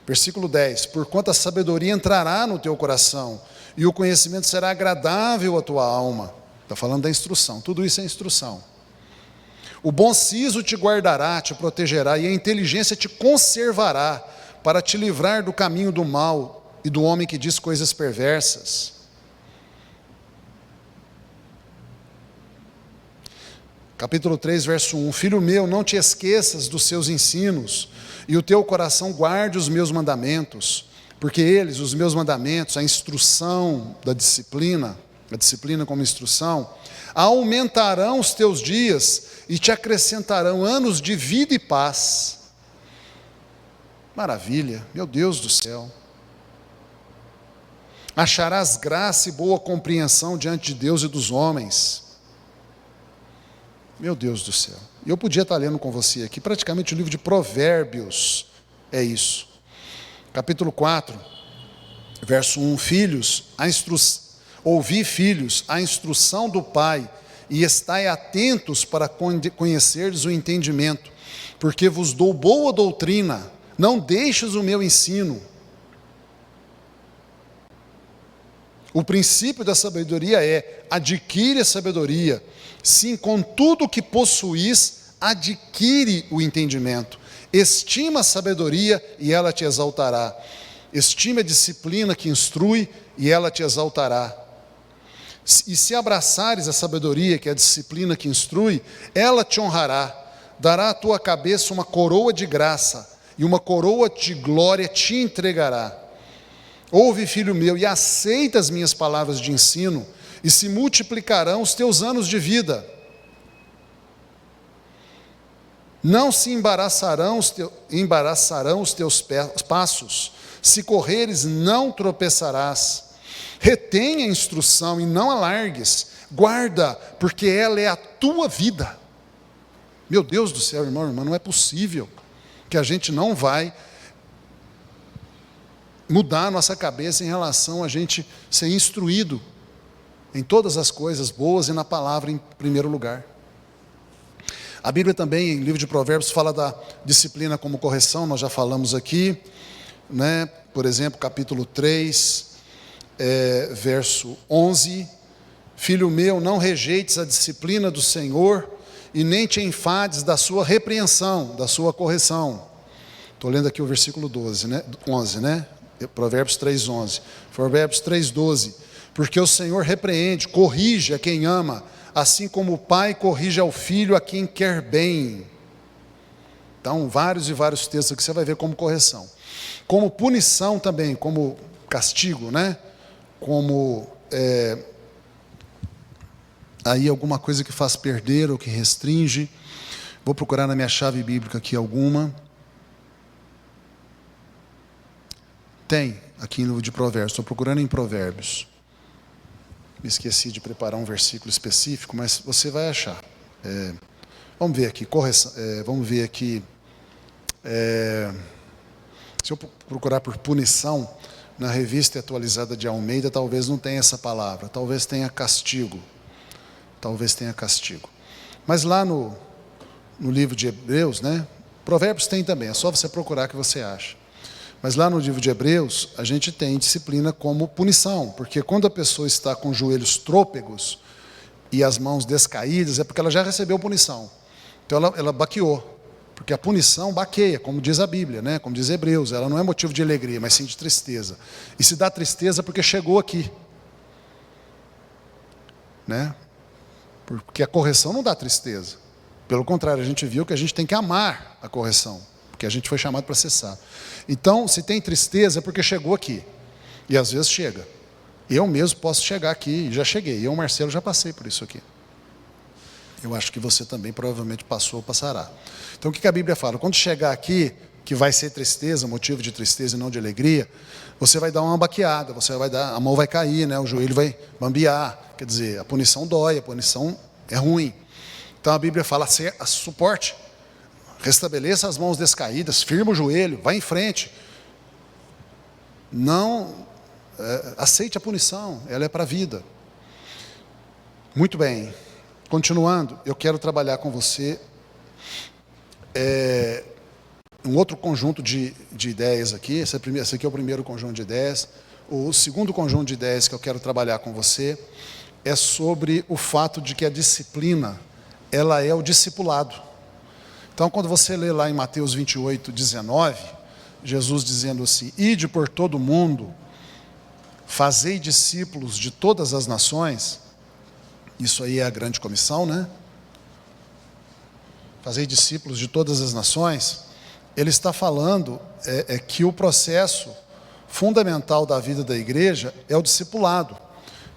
versículo 10, porquanto a sabedoria entrará no teu coração, e o conhecimento será agradável à tua alma. Está falando da instrução, tudo isso é instrução. O bom siso te guardará, te protegerá, e a inteligência te conservará, para te livrar do caminho do mal e do homem que diz coisas perversas. Capítulo 3, verso 1, filho meu, não te esqueças dos seus ensinos, e o teu coração guarde os meus mandamentos, porque eles, os meus mandamentos, a instrução da disciplina, a disciplina como instrução, aumentarão os teus dias, e te acrescentarão anos de vida e paz. Maravilha, meu Deus do céu. Acharás graça e boa compreensão diante de Deus e dos homens. Meu Deus do céu. Eu podia estar lendo com você aqui, praticamente o livro de Provérbios é isso. Capítulo 4, verso 1, filhos, ouvi filhos, a instrução do Pai, e estai atentos para conhecerdes o entendimento, porque vos dou boa doutrina, não deixes o meu ensino. O princípio da sabedoria é, adquire a sabedoria, sim, com tudo o que possuís, adquire o entendimento, estima a sabedoria e ela te exaltará, estima a disciplina que instrui e ela te exaltará. E se abraçares a sabedoria, que é a disciplina que instrui, ela te honrará, dará à tua cabeça uma coroa de graça, e uma coroa de glória te entregará. Ouve, filho meu, e aceita as minhas palavras de ensino, e se multiplicarão os teus anos de vida. Não se embaraçarão os teus passos, se correres não tropeçarás. Retém a instrução e não alargues, guarda, porque ela é a tua vida. Meu Deus do céu, irmão, irmã, não é possível que a gente não vai mudar a nossa cabeça em relação a gente ser instruído em todas as coisas boas e na palavra em primeiro lugar. A Bíblia também, em livro de Provérbios, fala da disciplina como correção, nós já falamos aqui, né? Por exemplo, capítulo 3, verso 11, filho meu, não rejeites a disciplina do Senhor, e nem te enfades da sua repreensão, da sua correção. Estou lendo aqui o versículo 11, né? Provérbios 3:11. Provérbios 3:12. Porque o Senhor repreende, corrige a quem ama, assim como o pai corrige ao filho a quem quer bem. Então, vários e vários textos que você vai ver como correção. Como punição também, como castigo, né? Como aí alguma coisa que faz perder ou que restringe. Vou procurar na minha chave bíblica aqui alguma. Tem aqui no livro de Provérbios, estou procurando em Provérbios. Me esqueci de preparar um versículo específico, mas você vai achar. Vamos ver aqui, correção. Vamos ver aqui. Se eu procurar por punição, na revista atualizada de Almeida, talvez não tenha essa palavra, talvez tenha castigo. Talvez tenha castigo. Mas lá no livro de Hebreus, né? Provérbios tem também, é só você procurar que você acha. Mas lá no livro de Hebreus, a gente tem disciplina como punição, porque quando a pessoa está com os joelhos trôpegos e as mãos descaídas, é porque ela já recebeu punição. Então ela baqueou. Porque a punição baqueia, como diz a Bíblia, né? Como diz Hebreus, ela não é motivo de alegria, mas sim de tristeza. E se dá tristeza porque chegou aqui. Né? Porque a correção não dá tristeza. Pelo contrário, a gente viu que a gente tem que amar a correção, porque a gente foi chamado para cessar. Então, se tem tristeza é porque chegou aqui. E às vezes chega. Eu mesmo posso chegar aqui, já cheguei. Eu, Marcelo, já passei por isso aqui. Eu acho que você também provavelmente passou ou passará. Então o que a Bíblia fala? Quando chegar aqui, que vai ser tristeza, motivo de tristeza e não de alegria, você vai dar uma baqueada, a mão vai cair, né? O joelho vai bambear. Quer dizer, a punição dói, a punição é ruim. Então a Bíblia fala, suporte, restabeleça as mãos descaídas, firma o joelho, vai em frente. Não aceite a punição, ela é para a vida. Muito bem, continuando, eu quero trabalhar com você um outro conjunto de ideias aqui. Esse aqui é o primeiro conjunto de ideias. O segundo conjunto de ideias que eu quero trabalhar com você é sobre o fato de que a disciplina, ela é o discipulado. Então, quando você lê lá em Mateus 28, 19, Jesus dizendo assim, ide por todo o mundo, fazei discípulos de todas as nações, isso aí é a grande comissão, né? Fazei discípulos de todas as nações. Ele está falando que o processo fundamental da vida da igreja é o discipulado.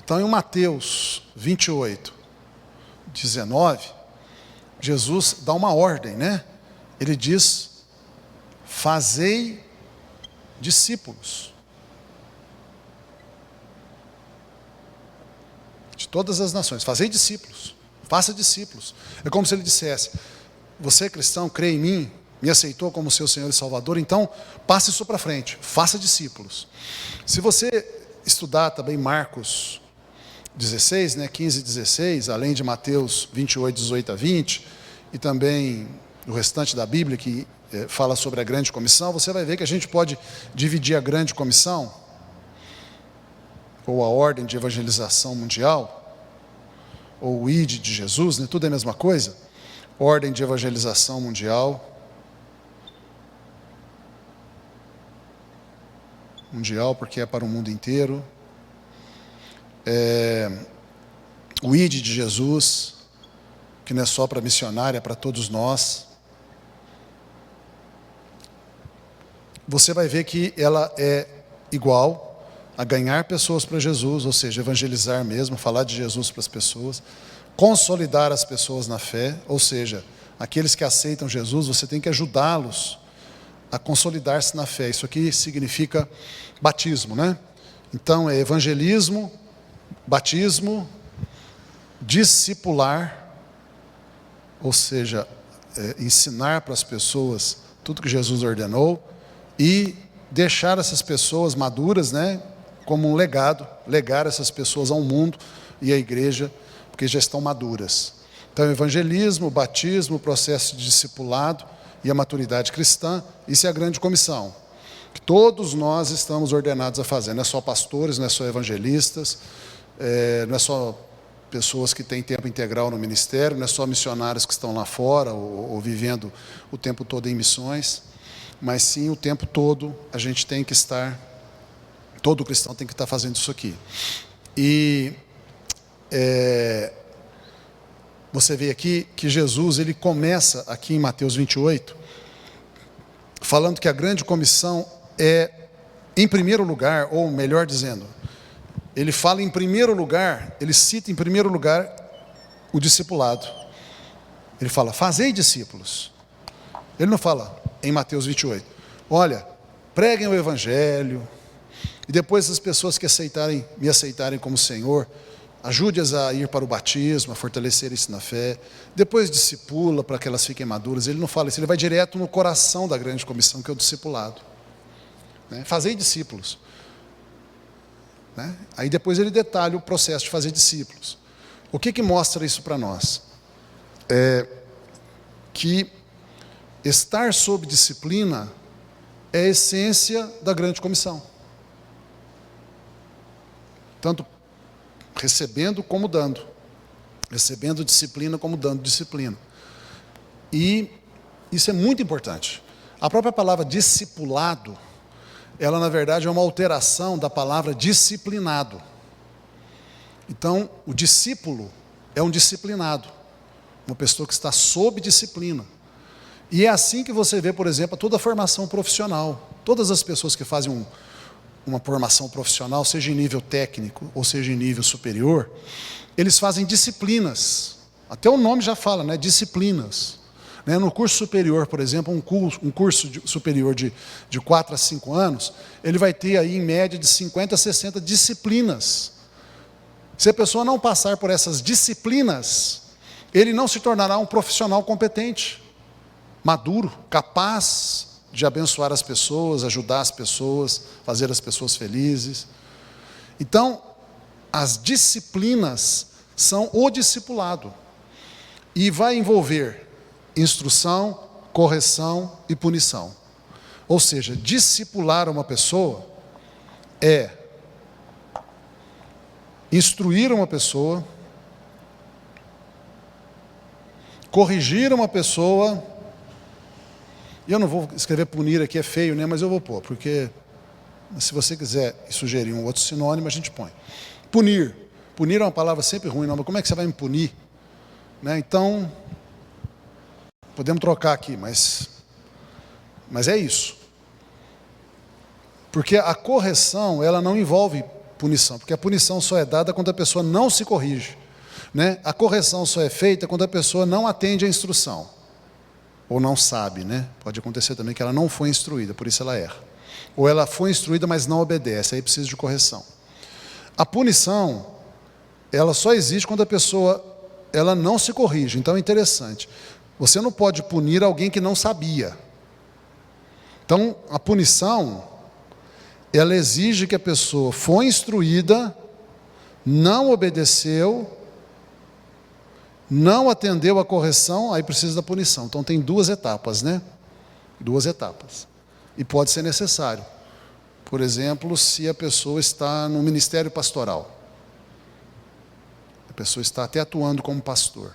Então, em Mateus 28, 19, Jesus dá uma ordem, né? Ele diz, fazei discípulos de todas as nações, fazei discípulos, faça discípulos. É como se ele dissesse, você cristão, crê em mim, me aceitou como seu Senhor e Salvador, então passe isso para frente, faça discípulos. Se você estudar também Marcos 16, né, 15 e 16, além de Mateus 28, 18 a 20, e também o restante da Bíblia que fala sobre a grande comissão, você vai ver que a gente pode dividir a grande comissão, ou a ordem de evangelização mundial, ou o ID de Jesus, né, tudo é a mesma coisa, ordem de evangelização mundial, porque é para o mundo inteiro, o ID de Jesus, que não é só para missionária, é para todos nós. Você vai ver que ela é igual a ganhar pessoas para Jesus, ou seja, evangelizar mesmo, falar de Jesus para as pessoas, consolidar as pessoas na fé, ou seja, aqueles que aceitam Jesus, você tem que ajudá-los a consolidar-se na fé. Isso aqui significa batismo, né? Então é evangelismo, batismo, discipular, ou seja, ensinar para as pessoas tudo que Jesus ordenou e deixar essas pessoas maduras, né, como um legado, legar essas pessoas ao mundo e à igreja, porque já estão maduras. Então, evangelismo, batismo, processo de discipulado e a maturidade cristã, isso é a grande comissão, que todos nós estamos ordenados a fazer. Não é só pastores, não é só evangelistas, não é só pessoas que têm tempo integral no ministério, não é só missionários que estão lá fora ou vivendo o tempo todo em missões, mas sim o tempo todo a gente tem que estar, todo cristão tem que estar fazendo isso aqui. E você vê aqui que Jesus, ele começa aqui em Mateus 28, falando que a grande comissão é, em primeiro lugar, ou melhor dizendo, ele fala em primeiro lugar, ele cita em primeiro lugar o discipulado. Ele fala, fazei discípulos. Ele não fala em Mateus 28, olha, preguem o evangelho, e depois as pessoas que me aceitarem como Senhor, ajude-as a ir para o batismo, a fortalecerem-se na fé, depois discipula para que elas fiquem maduras. Ele não fala isso, ele vai direto no coração da grande comissão, que é o discipulado, né? Fazei discípulos, né? Aí depois ele detalha o processo de fazer discípulos. O que mostra isso para nós? Que estar sob disciplina é a essência da grande comissão, tanto recebendo como dando, recebendo disciplina como dando disciplina. E isso é muito importante. A própria palavra discipulado, ela na verdade é uma alteração da palavra disciplinado. Então, o discípulo é um disciplinado, uma pessoa que está sob disciplina. E é assim que você vê, por exemplo, toda a formação profissional. Todas as pessoas que fazem uma formação profissional, seja em nível técnico ou seja em nível superior, eles fazem disciplinas Até o nome já fala, né? Disciplinas. Né? No curso superior, por exemplo, um curso superior de 4 a 5 anos, ele vai ter aí em média de 50 a 60 disciplinas. Se a pessoa não passar por essas disciplinas, ele não se tornará um profissional competente, maduro, capaz de abençoar as pessoas, ajudar as pessoas, fazer as pessoas felizes. Então, as disciplinas são o discipulado. E vai envolver instrução, correção e punição. Ou seja, discipular uma pessoa é instruir uma pessoa, corrigir uma pessoa, e eu não vou escrever punir aqui, é feio, né? Mas eu vou pôr, porque se você quiser sugerir um outro sinônimo, a gente põe. Punir. Punir é uma palavra sempre ruim, não, mas como é que você vai me punir? Né? Então, podemos trocar aqui, mas é isso. Porque a correção, ela não envolve punição, porque a punição só é dada quando a pessoa não se corrige. Né? A correção só é feita quando a pessoa não atende à instrução, ou não sabe, né? Pode acontecer também que ela não foi instruída, por isso ela erra. Ou ela foi instruída, mas não obedece, aí precisa de correção. A punição, ela só existe quando a pessoa ela não se corrige. Então é interessante. Você não pode punir alguém que não sabia. Então, a punição, ela exige que a pessoa foi instruída, não obedeceu, não atendeu a correção, aí precisa da punição. Então tem 2 etapas, né? 2 etapas. E pode ser necessário. Por exemplo, se a pessoa está no ministério pastoral. A pessoa está até atuando como pastor.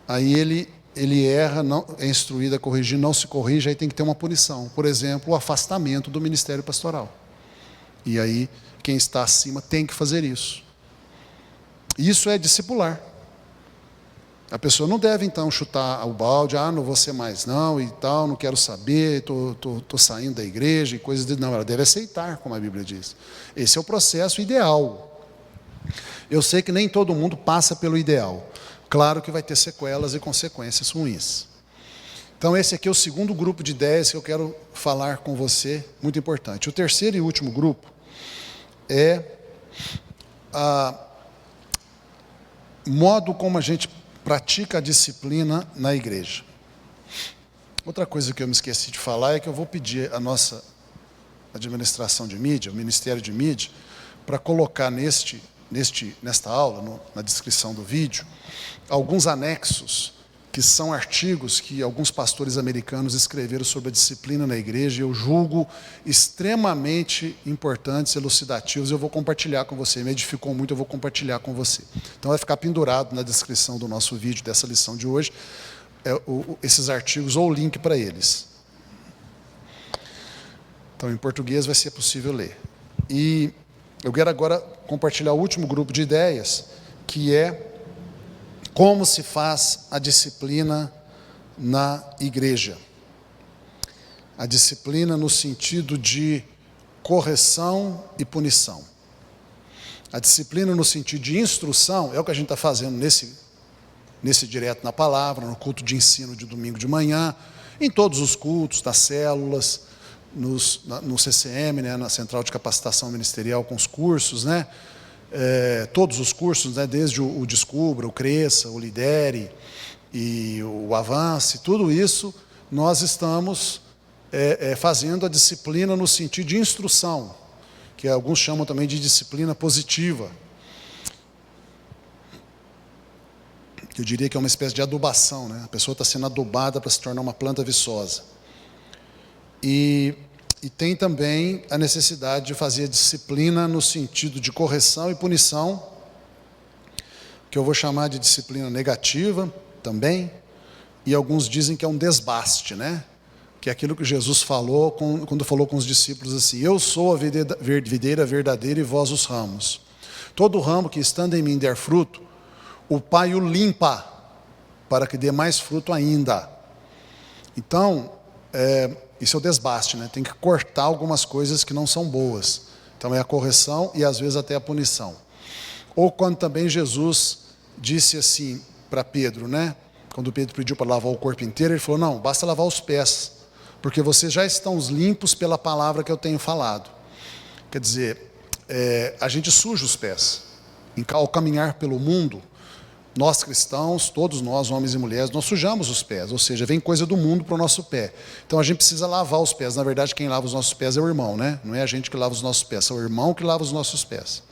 Aí ele erra, não, é instruído a corrigir, não se corrige, aí tem que ter uma punição. Por exemplo, o afastamento do ministério pastoral. E aí, quem está acima tem que fazer isso. Isso é discipular. A pessoa não deve, então, chutar o balde, não vou ser mais não, e tal, não quero saber, estou saindo da igreja, e coisas de... Não, ela deve aceitar, como a Bíblia diz. Esse é o processo ideal. Eu sei que nem todo mundo passa pelo ideal. Claro que vai ter sequelas e consequências ruins. Então esse aqui é o segundo grupo de ideias que eu quero falar com você, muito importante. O terceiro e último grupo é o modo como a gente pratica a disciplina na igreja. Outra coisa que eu me esqueci de falar é que eu vou pedir a nossa administração de mídia, o Ministério de Mídia, para colocar nesta aula, na descrição do vídeo, alguns anexos, que são artigos que alguns pastores americanos escreveram sobre a disciplina na igreja, e eu julgo extremamente importantes, elucidativos, eu vou compartilhar com você, me edificou muito, eu vou compartilhar com você. Então vai ficar pendurado na descrição do nosso vídeo, dessa lição de hoje, esses artigos ou o link para eles. Então em português vai ser possível ler. E eu quero agora compartilhar o último grupo de ideias, que é como se faz a disciplina na igreja. A disciplina no sentido de correção e punição. A disciplina no sentido de instrução é o que a gente está fazendo nesse direto na palavra, no culto de ensino de domingo de manhã, em todos os cultos das células, no CCM, né, na Central de Capacitação Ministerial, com os cursos, né? Todos os cursos, né, desde o Descubra, o Cresça, o Lidere e o Avance, tudo isso nós estamos fazendo a disciplina no sentido de instrução, que alguns chamam também de disciplina positiva. Eu diria que é uma espécie de adubação, né? A pessoa está sendo adubada para se tornar uma planta viçosa. E tem também a necessidade de fazer a disciplina no sentido de correção e punição, que eu vou chamar de disciplina negativa também, e alguns dizem que é um desbaste, né? Que é aquilo que Jesus falou quando falou com os discípulos assim: eu sou a videira verdadeira e vós os ramos. Todo ramo que estando em mim der fruto, o Pai o limpa, para que dê mais fruto ainda. Então, isso é o desbaste, né? Tem que cortar algumas coisas que não são boas. Então é a correção e às vezes até a punição. Ou quando também Jesus disse assim para Pedro, né? Quando Pedro pediu para lavar o corpo inteiro, ele falou, não, basta lavar os pés, porque vocês já estão limpos pela palavra que eu tenho falado. Quer dizer, a gente suja os pés. Ao caminhar pelo mundo, nós cristãos, todos nós, homens e mulheres, nós sujamos os pés, ou seja, vem coisa do mundo para o nosso pé. Então a gente precisa lavar os pés. Na verdade, quem lava os nossos pés é o irmão, né? Não é a gente que lava os nossos pés, é o irmão que lava os nossos pés.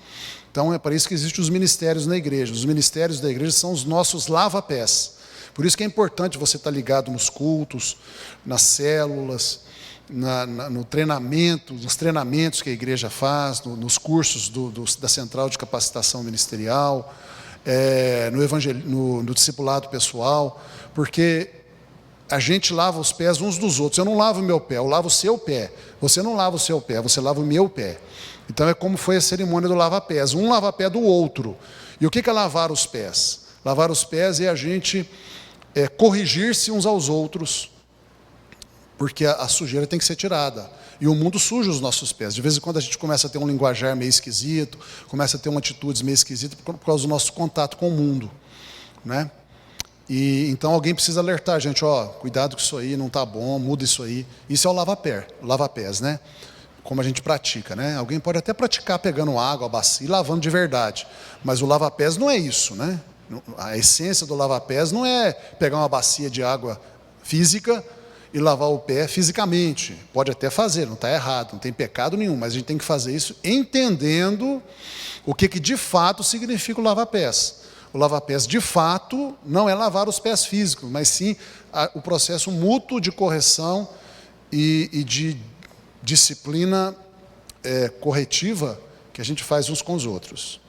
Então é para isso que existem os ministérios na igreja. Os ministérios da igreja são os nossos lava-pés. Por isso que é importante você estar ligado nos cultos, nas células, no treinamento, nos treinamentos que a igreja faz, nos cursos da Central de Capacitação Ministerial, no discipulado pessoal, porque a gente lava os pés uns dos outros. Eu não lavo o meu pé, eu lavo o seu pé. Você não lava o seu pé, você lava o meu pé. Então é como foi a cerimônia do lava-pés. Um lava pé do outro. E o que é lavar os pés? Lavar os pés é a gente corrigir-se uns aos outros, porque a sujeira tem que ser tirada. E o mundo suja os nossos pés. De vez em quando a gente começa a ter um linguajar meio esquisito, começa a ter uma atitude meio esquisita por causa do nosso contato com o mundo, né? E então alguém precisa alertar a gente, cuidado com isso aí, não está bom, muda isso aí. Isso é o lava-pés, né? Como a gente pratica, né? Alguém pode até praticar pegando água, a bacia e lavando de verdade, mas o lava-pés não é isso, né? A essência do lava-pés não é pegar uma bacia de água física e lavar o pé fisicamente. Pode até fazer, não está errado, não tem pecado nenhum, mas a gente tem que fazer isso entendendo o que de fato significa o lava-pés. O lava-pés, de fato, não é lavar os pés físicos, mas sim o processo mútuo de correção e de disciplina corretiva que a gente faz uns com os outros.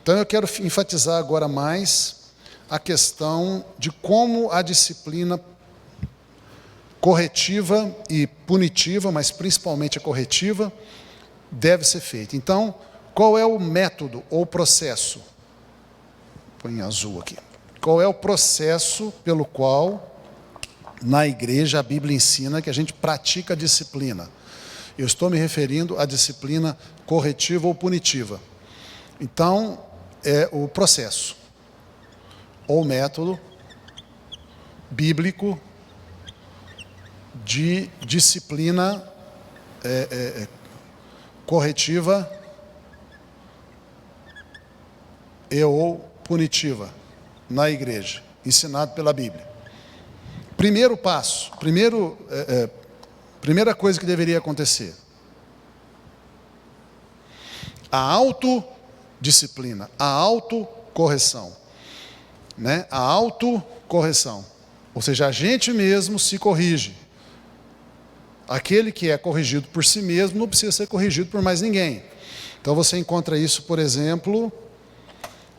Então eu quero enfatizar agora mais a questão de como a disciplina corretiva e punitiva, mas principalmente a corretiva, deve ser feita. Então, qual é o método ou processo? Põe em azul aqui. Qual é o processo pelo qual, na igreja, a Bíblia ensina que a gente pratica a disciplina? Eu estou me referindo à disciplina corretiva ou punitiva. Então, é o processo, ou método bíblico de disciplina corretiva ou punitiva na igreja, ensinado pela Bíblia. Primeiro passo, primeira coisa que deveria acontecer: a autodisciplina, a autocorreção, né? A autocorreção, ou seja, a gente mesmo se corrige. Aquele que é corrigido por si mesmo não precisa ser corrigido por mais ninguém. Então você encontra isso, por exemplo,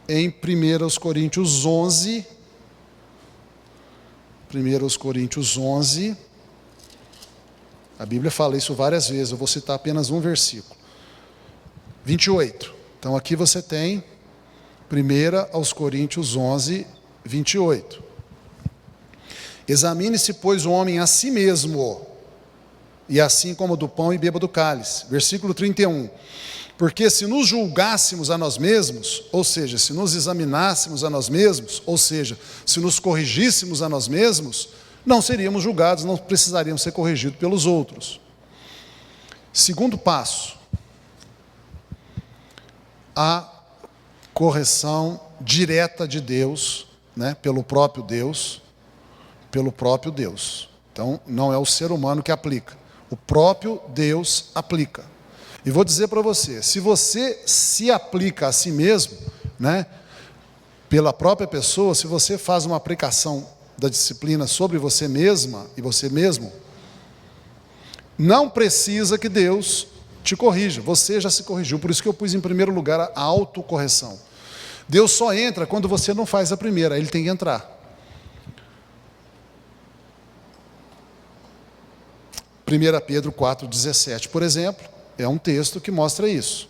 em 1 Coríntios 11. 1 Coríntios 11. A Bíblia fala isso várias vezes, eu vou citar apenas um versículo. 28. Então aqui você tem 1 Coríntios 11, 28. Examine-se, pois, o homem a si mesmo, e assim como do pão e beba do cálice. Versículo 31. Porque se nos julgássemos a nós mesmos, ou seja, se nos examinássemos a nós mesmos, ou seja, se nos corrigíssemos a nós mesmos, não seríamos julgados, não precisaríamos ser corrigidos pelos outros. Segundo passo, a correção direta de Deus, né, pelo próprio Deus. Então, não é o ser humano que aplica, o próprio Deus aplica. E vou dizer para você, se você se aplica a si mesmo, né, pela própria pessoa, se você faz uma aplicação da disciplina sobre você mesma e você mesmo, não precisa que Deus te corrija, você já se corrigiu. Por isso que eu pus em primeiro lugar a autocorreção. Deus só entra quando você não faz a primeira, Ele tem que entrar. 1 Pedro 4,17, por exemplo, é um texto que mostra isso.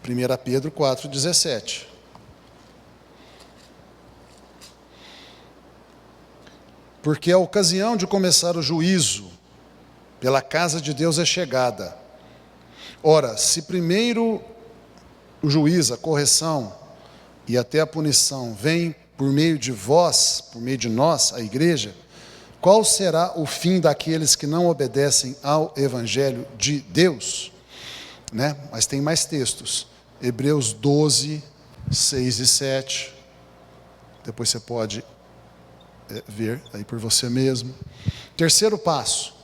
1 Pedro 4,17. Porque a ocasião de começar o juízo pela casa de Deus é chegada. Ora, se primeiro o juiz, a correção, e até a punição vem por meio de vós, por meio de nós, a igreja, qual será o fim daqueles que não obedecem ao evangelho de Deus? Né? Mas tem mais textos. Hebreus 12, 6 e 7. Depois você pode ver aí por você mesmo. Terceiro passo.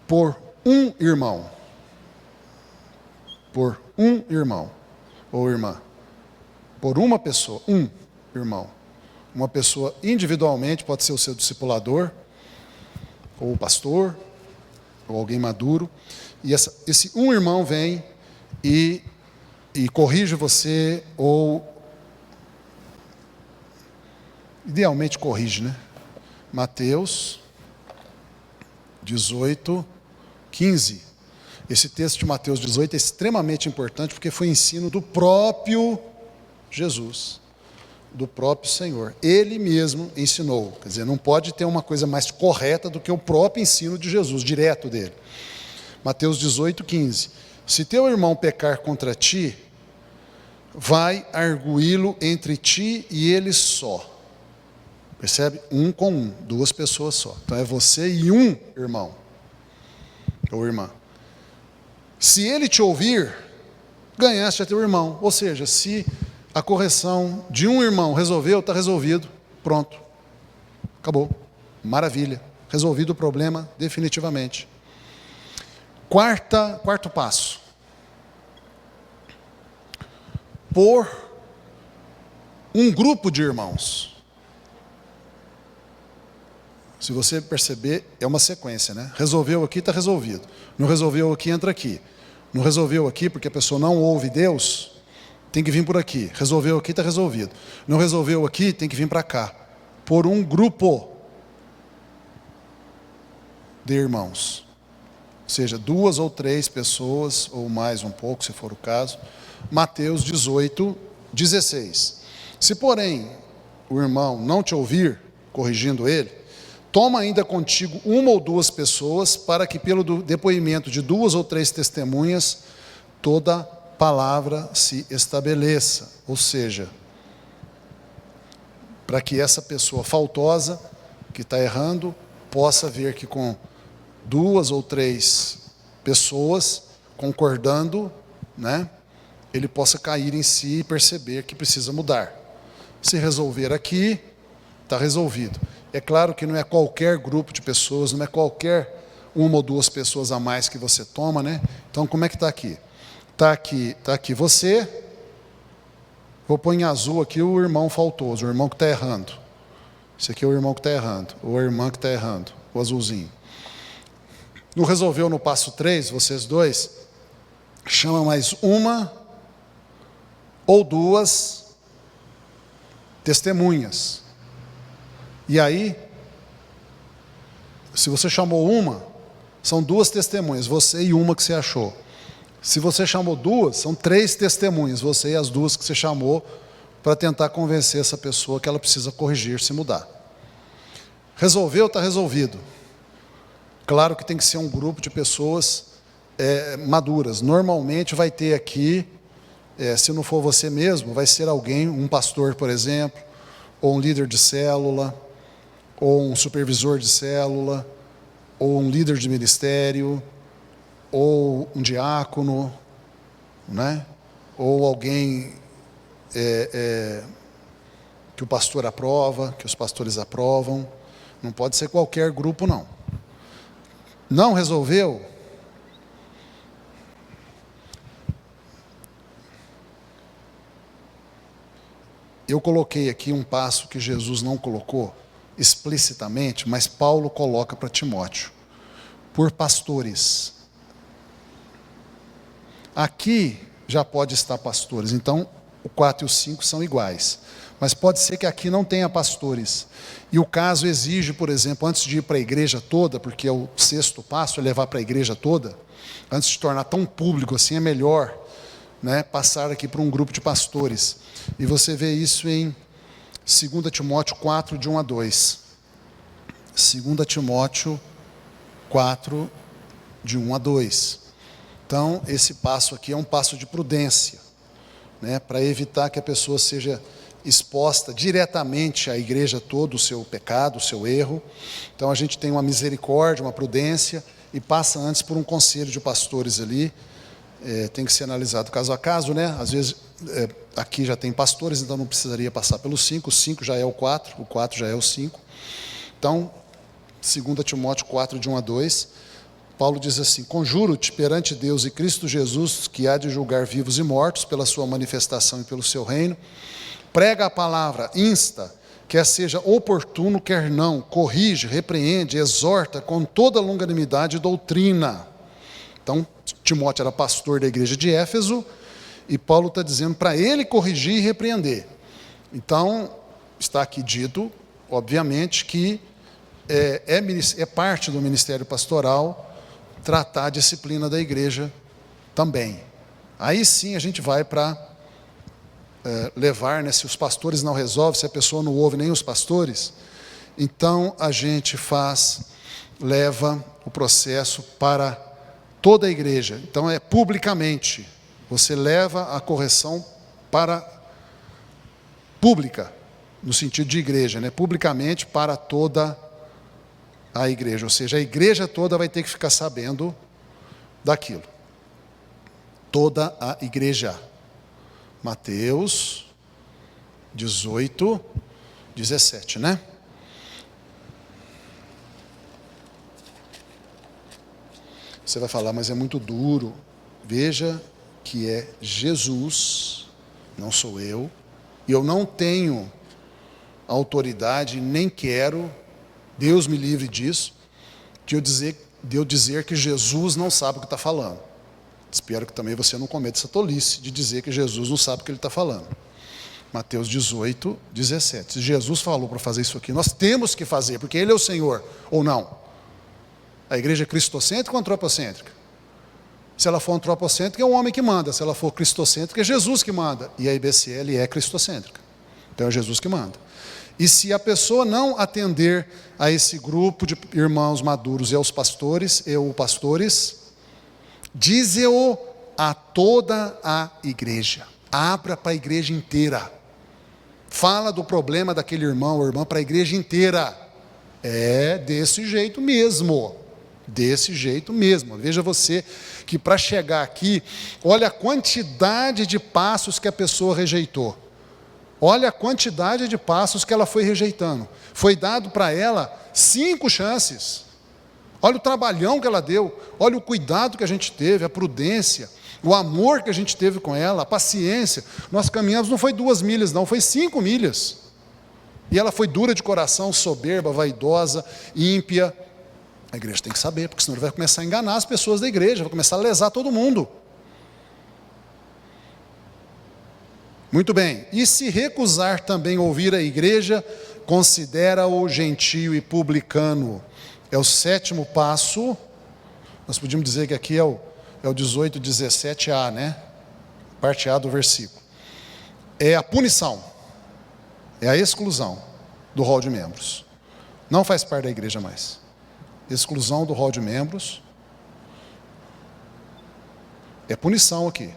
Por um irmão. Por um irmão ou irmã. Por uma pessoa, um irmão. Uma pessoa individualmente, pode ser o seu discipulador, ou o pastor, ou alguém maduro. E esse um irmão vem e corrige você, ou idealmente corrige, né? Mateus 18, 15. Esse texto de Mateus 18 é extremamente importante, porque foi ensino do próprio Jesus, do próprio Senhor. Ele mesmo ensinou. Quer dizer, não pode ter uma coisa mais correta do que o próprio ensino de Jesus, direto dele. Mateus 18, 15. Se teu irmão pecar contra ti, vai arguí-lo entre ti e ele só. Percebe? Um com um, duas pessoas só. Então é você e um irmão ou irmã. Se ele te ouvir, ganhaste a teu irmão. Ou seja, se a correção de um irmão resolveu, está resolvido, pronto, acabou, maravilha, resolvido o problema definitivamente. Quarto passo. Por um grupo de irmãos. Se você perceber, é uma sequência, né? Resolveu aqui, está resolvido. Não resolveu aqui, entra aqui. Não resolveu aqui, porque a pessoa não ouve Deus, tem que vir por aqui. Resolveu aqui, está resolvido. Não resolveu aqui, tem que vir para cá. Por um grupo de irmãos. Ou seja, 2 ou 3 pessoas, ou mais um pouco, se for o caso. Mateus 18, 16. Se, porém, o irmão não te ouvir, corrigindo ele, toma ainda contigo 1 ou 2 pessoas, para que pelo depoimento de 2 ou 3 testemunhas, toda palavra se estabeleça. Ou seja, para que essa pessoa faltosa, que está errando, possa ver que com 2 ou 3 pessoas concordando, né, ele possa cair em si e perceber que precisa mudar. Se resolver aqui, está resolvido. É claro que não é qualquer grupo de pessoas, não é qualquer 1 ou 2 pessoas a mais que você toma, né? Então, como é que está aqui? Está aqui você, vou pôr em azul aqui o irmão faltoso, o irmão que está errando. Esse aqui é o irmão que está errando, ou a irmã que está errando, o azulzinho. Não resolveu no passo 3, vocês dois, chama mais 1 ou 2 testemunhas. E aí, se você chamou 1, são 2 testemunhas, você e 1 que você achou. Se você chamou 2, são 3 testemunhas, você e as 2 que você chamou, para tentar convencer essa pessoa que ela precisa corrigir, se mudar. Resolveu, está resolvido. Claro que tem que ser um grupo de pessoas maduras. Normalmente vai ter aqui, se não for você mesmo, vai ser alguém, um pastor, por exemplo, ou um líder de célula, ou um supervisor de célula, ou um líder de ministério, ou um diácono, né? Ou alguém que o pastor aprova, que os pastores aprovam. Não pode ser qualquer grupo, não. Não resolveu? Eu coloquei aqui um passo que Jesus não colocou explicitamente, mas Paulo coloca para Timóteo. Por pastores. Aqui já pode estar pastores, então o 4 e o 5 são iguais. Mas pode ser que aqui não tenha pastores. E o caso exige, por exemplo, antes de ir para a igreja toda, porque é o 6º passo, é levar para a igreja toda, antes de tornar tão público assim, é melhor, né, passar aqui para um grupo de pastores. E você vê isso em 2 Timóteo 4, de 1 a 2. 2 Timóteo 4, de 1 a 2. Então, esse passo aqui é um passo de prudência, né, para evitar que a pessoa seja exposta diretamente à igreja todo o seu pecado, o seu erro. Então, a gente tem uma misericórdia, uma prudência, e passa antes por um conselho de pastores ali. Tem que ser analisado caso a caso, né? Às vezes, aqui já tem pastores, então não precisaria passar pelos 5, o 5 já é o 4 já é o 5. Então, 2 Timóteo 4, de 1 a 2, Paulo diz assim: conjuro-te perante Deus e Cristo Jesus, que há de julgar vivos e mortos pela sua manifestação e pelo seu reino, prega a palavra, insta, quer seja oportuno, quer não, corrige, repreende, exorta com toda longanimidade e doutrina. Então, Timóteo era pastor da igreja de Éfeso, e Paulo está dizendo para ele corrigir e repreender. Então, está aqui dito, obviamente, que é parte do ministério pastoral tratar a disciplina da igreja também. Aí sim a gente vai para levar, né, se os pastores não resolvem, se a pessoa não ouve nem os pastores, então a gente leva o processo para toda a igreja. Então é publicamente, você leva a correção para pública, no sentido de igreja, né? Publicamente para toda a igreja, ou seja, a igreja toda vai ter que ficar sabendo daquilo. Toda a igreja. Mateus 18, 17, né? Você vai falar, mas é muito duro. Veja que é Jesus, não sou eu, e eu não tenho autoridade, nem quero, Deus me livre disso, de eu dizer que Jesus não sabe o que está falando. Espero que também você não cometa essa tolice de dizer que Jesus não sabe o que ele está falando. Mateus 18, 17. Se Jesus falou para fazer isso aqui, nós temos que fazer, porque Ele é o Senhor, ou não? A igreja é cristocêntrica ou antropocêntrica? Se ela for antropocêntrica, é o homem que manda. Se ela for cristocêntrica, é Jesus que manda. E a IBCL é cristocêntrica. Então é Jesus que manda. E se a pessoa não atender a esse grupo de irmãos maduros e aos pastores, dize-o a toda a igreja. Abra para a igreja inteira. Fala do problema daquele irmão ou irmã para a igreja inteira. É desse jeito mesmo. Desse jeito mesmo. Veja você que para chegar aqui, olha a quantidade de passos que a pessoa rejeitou. Olha a quantidade de passos que ela foi rejeitando. Foi dado para ela 5 chances. Olha o trabalhão que ela deu. Olha o cuidado que a gente teve, a prudência, o amor que a gente teve com ela, a paciência. Nós caminhamos, não foi 2 milhas não, foi 5 milhas. E ela foi dura de coração, soberba, vaidosa, ímpia. A igreja tem que saber, porque senão ele vai começar a enganar as pessoas da igreja, vai começar a lesar todo mundo. Muito bem. E se recusar também ouvir a igreja, considera-o gentio e publicano. É o 7º passo. Nós podíamos dizer que aqui é o 18, 17a, né? Parte A do versículo. É a punição. É a exclusão do rol de membros. Não faz parte da igreja mais. Exclusão do rol de membros. É punição aqui.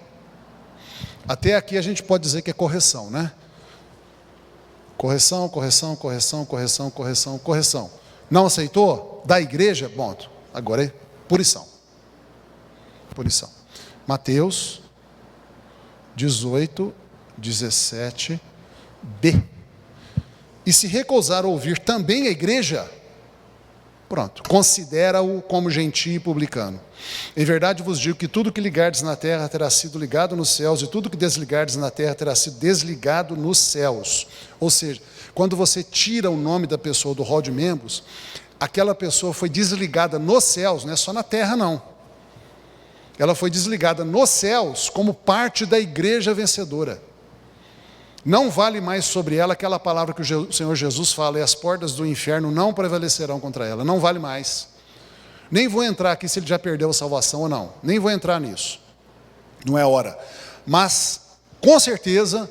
Até aqui a gente pode dizer que é correção, né? Correção, correção, correção, correção, correção, correção. Não aceitou? Da igreja? Bom, agora é punição. Punição. Mateus 18, 17b. E se recusar a ouvir também a igreja, pronto, considera-o como gentio e publicano. Em verdade vos digo que tudo que ligardes na terra terá sido ligado nos céus, e tudo que desligardes na terra terá sido desligado nos céus. Ou seja, quando você tira o nome da pessoa do rol de membros, aquela pessoa foi desligada nos céus, não é só na terra não. Ela foi desligada nos céus como parte da igreja vencedora. Não vale mais sobre ela aquela palavra que o Senhor Jesus fala: e as portas do inferno não prevalecerão contra ela. Não vale mais. Nem vou entrar aqui se ele já perdeu a salvação ou não. Nem vou entrar nisso. Não é hora. Mas, com certeza,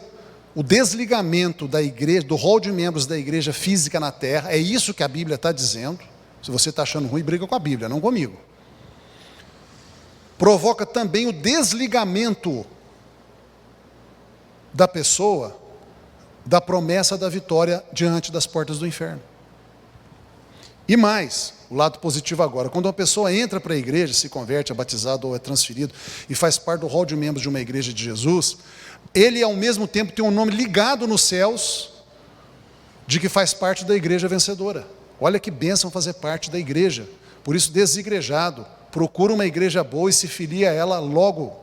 o desligamento da igreja, do rol de membros da igreja física na terra, é isso que a Bíblia está dizendo. Se você está achando ruim, briga com a Bíblia, não comigo. provoca também o desligamento da pessoa da promessa da vitória diante das portas do inferno. E mais, o lado positivo agora, quando uma pessoa entra para a igreja, se converte, é batizado ou é transferido e faz parte do rol de membros de uma igreja de Jesus, ele ao mesmo tempo tem um nome ligado nos céus de que faz parte da igreja vencedora. Olha que bênção fazer parte da igreja. Por isso, desigrejado, procura uma igreja boa e se filia a ela logo.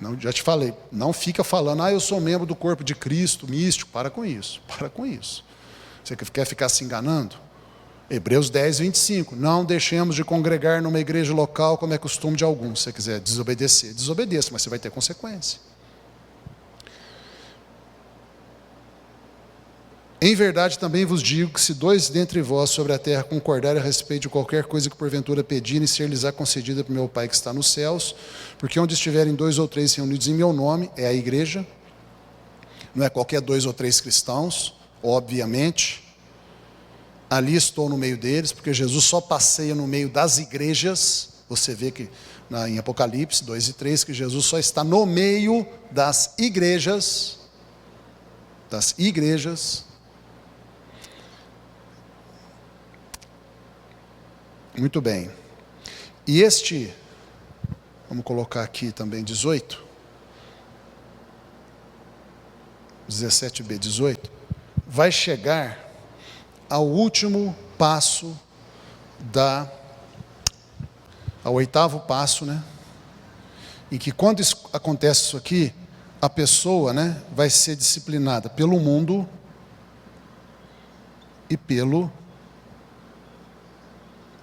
Não, já te falei, não fica falando, eu sou membro do corpo de Cristo, místico. Para com isso, para com isso. Você quer ficar se enganando? Hebreus 10, 25. Não deixemos de congregar numa igreja local, como é costume de alguns. Se você quiser desobedecer, desobedeça, mas você vai ter consequência. Em verdade também vos digo que se 2 dentre vós sobre a terra concordarem a respeito de qualquer coisa que porventura pedirem, ser-lhes-á concedida por meu Pai que está nos céus, porque onde estiverem 2 ou 3 reunidos em meu nome, é a igreja, não é qualquer 2 ou 3 cristãos, obviamente, ali estou no meio deles, porque Jesus só passeia no meio das igrejas. Você vê que em Apocalipse 2 e 3, que Jesus só está no meio das igrejas, Muito bem. E vamos colocar aqui também 18, 17b, 18, vai chegar ao último passo ao 8º passo, né? Em que quando acontece isso aqui, a pessoa, né, vai ser disciplinada pelo mundo e pelo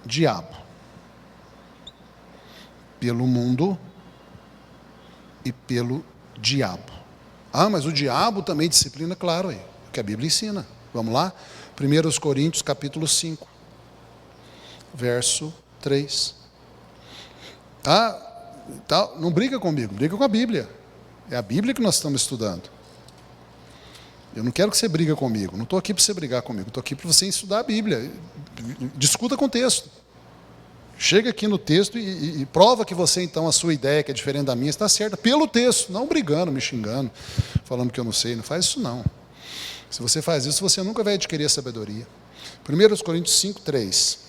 diabo. Pelo mundo e pelo diabo. Mas o diabo também disciplina, claro, aí, que a Bíblia ensina. Vamos lá? 1 Coríntios capítulo 5, verso 3. Não briga comigo, briga com a Bíblia. É a Bíblia que nós estamos estudando. Eu não quero que você brigue comigo, não estou aqui para você brigar comigo, estou aqui para você estudar a Bíblia. Discuta com o texto. Chega aqui no texto e prova que você, então, a sua ideia, que é diferente da minha, está certa, pelo texto, não brigando, me xingando, falando que eu não sei. Não faz isso, não. Se você faz isso, você nunca vai adquirir a sabedoria. 1 Coríntios 5, 3.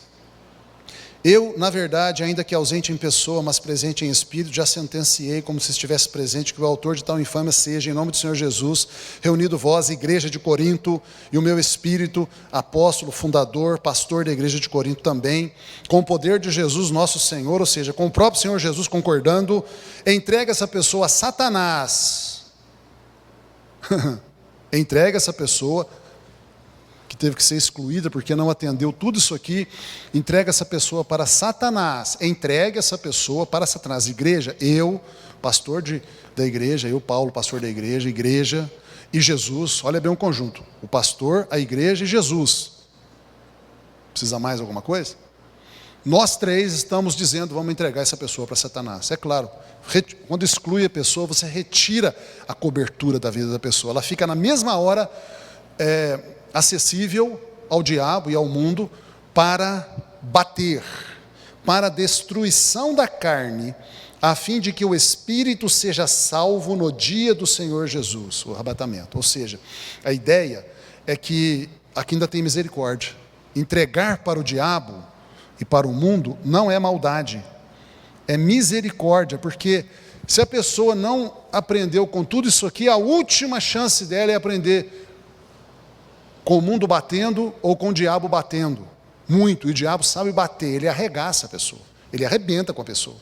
Eu, na verdade, ainda que ausente em pessoa, mas presente em espírito, já sentenciei, como se estivesse presente, que o autor de tal infâmia seja, em nome do Senhor Jesus, reunido vós, igreja de Corinto, e o meu espírito, apóstolo, fundador, pastor da igreja de Corinto também, com o poder de Jesus nosso Senhor, ou seja, com o próprio Senhor Jesus concordando, entrega essa pessoa a Satanás. Entrega essa pessoa que teve que ser excluída porque não atendeu tudo isso aqui, entrega essa pessoa para Satanás, entregue essa pessoa para Satanás. Igreja, eu, pastor da igreja, eu, Paulo, pastor da igreja e Jesus, olha bem o conjunto, o pastor, a igreja e Jesus. Precisa mais alguma coisa? Nós 3 estamos dizendo, vamos entregar essa pessoa para Satanás. É claro, quando exclui a pessoa, você retira a cobertura da vida da pessoa, ela fica na mesma hora acessível ao diabo e ao mundo para bater, para a destruição da carne, a fim de que o espírito seja salvo no dia do Senhor Jesus, o arrebatamento. Ou seja, a ideia é que aqui ainda tem misericórdia. Entregar para o diabo e para o mundo não é maldade, é misericórdia, porque se a pessoa não aprendeu com tudo isso aqui, a última chance dela é aprender com o mundo batendo ou com o diabo batendo. Muito, e o diabo sabe bater, ele arregaça a pessoa, ele arrebenta com a pessoa.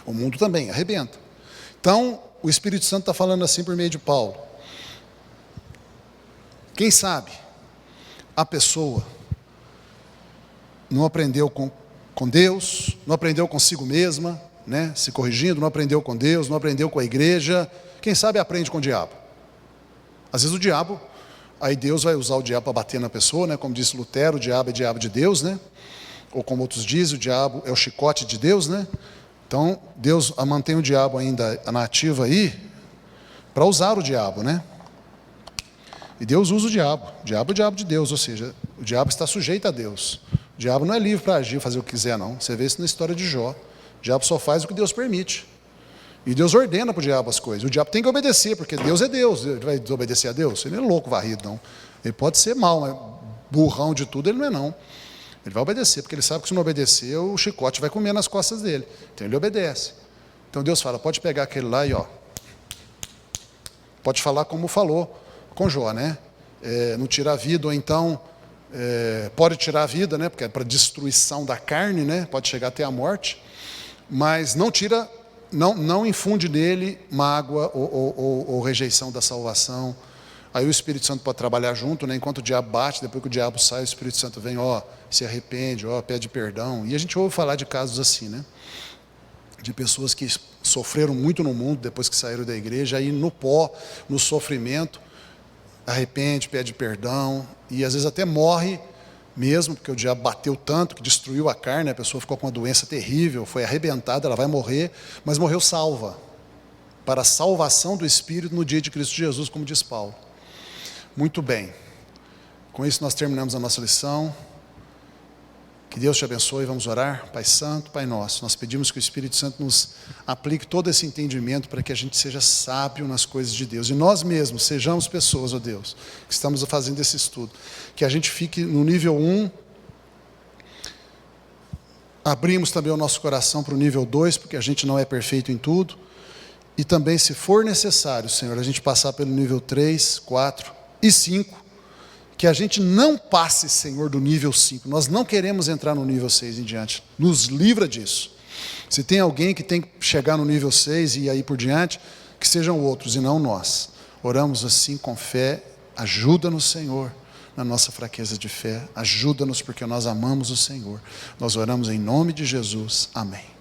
O mundo também arrebenta. Então, o Espírito Santo está falando assim por meio de Paulo. Quem sabe a pessoa não aprendeu com Deus, não aprendeu consigo mesma, né, se corrigindo, não aprendeu com Deus, não aprendeu com a igreja, quem sabe aprende com o diabo. Às vezes o diabo, aí Deus vai usar o diabo para bater na pessoa, né, como disse Lutero, o diabo é diabo de Deus, né, ou como outros dizem, o diabo é o chicote de Deus, né. Então Deus mantém o diabo ainda na ativa aí, para usar o diabo, né. E Deus usa o diabo é o diabo de Deus, ou seja, o diabo está sujeito a Deus. O diabo não é livre para agir, fazer o que quiser, não. Você vê isso na história de Jó. O diabo só faz o que Deus permite. E Deus ordena para o diabo as coisas. O diabo tem que obedecer, porque Deus é Deus. Ele vai desobedecer a Deus? Ele não é louco varrido, não. Ele pode ser mau, mas burrão de tudo ele não é, não. Ele vai obedecer, porque ele sabe que se não obedecer, o chicote vai comer nas costas dele. Então ele obedece. Então Deus fala, pode pegar aquele lá e pode falar como falou com Jó, né? Não tirar a vida, ou então pode tirar a vida, né? Porque é para destruição da carne, né? Pode chegar até a morte, mas não tira, não infunde nele mágoa ou rejeição da salvação. Aí o Espírito Santo pode trabalhar junto, né? Enquanto o diabo bate, depois que o diabo sai, o Espírito Santo vem, se arrepende, pede perdão. E a gente ouve falar de casos assim, né? De pessoas que sofreram muito no mundo depois que saíram da igreja, aí no pó, no sofrimento, arrepende, pede perdão, e às vezes até morre mesmo, porque o diabo bateu tanto que destruiu a carne, a pessoa ficou com uma doença terrível, foi arrebentada, ela vai morrer, mas morreu salva, para a salvação do Espírito no dia de Cristo Jesus, como diz Paulo. Muito bem, com isso nós terminamos a nossa lição. Que Deus te abençoe, vamos orar. Pai Santo, Pai Nosso, nós pedimos que o Espírito Santo nos aplique todo esse entendimento para que a gente seja sábio nas coisas de Deus, e nós mesmos sejamos pessoas, ó Deus, que estamos fazendo esse estudo, que a gente fique no nível 1, abrimos também o nosso coração para o nível 2, porque a gente não é perfeito em tudo, e também, se for necessário, Senhor, a gente passar pelo nível 3, 4 e 5, que a gente não passe, Senhor, do nível 5. Nós não queremos entrar no nível 6 em diante. Nos livra disso. Se tem alguém que tem que chegar no nível 6 e aí por diante, que sejam outros e não nós. Oramos assim com fé. Ajuda-nos, Senhor, na nossa fraqueza de fé. Ajuda-nos porque nós amamos o Senhor. Nós oramos em nome de Jesus. Amém.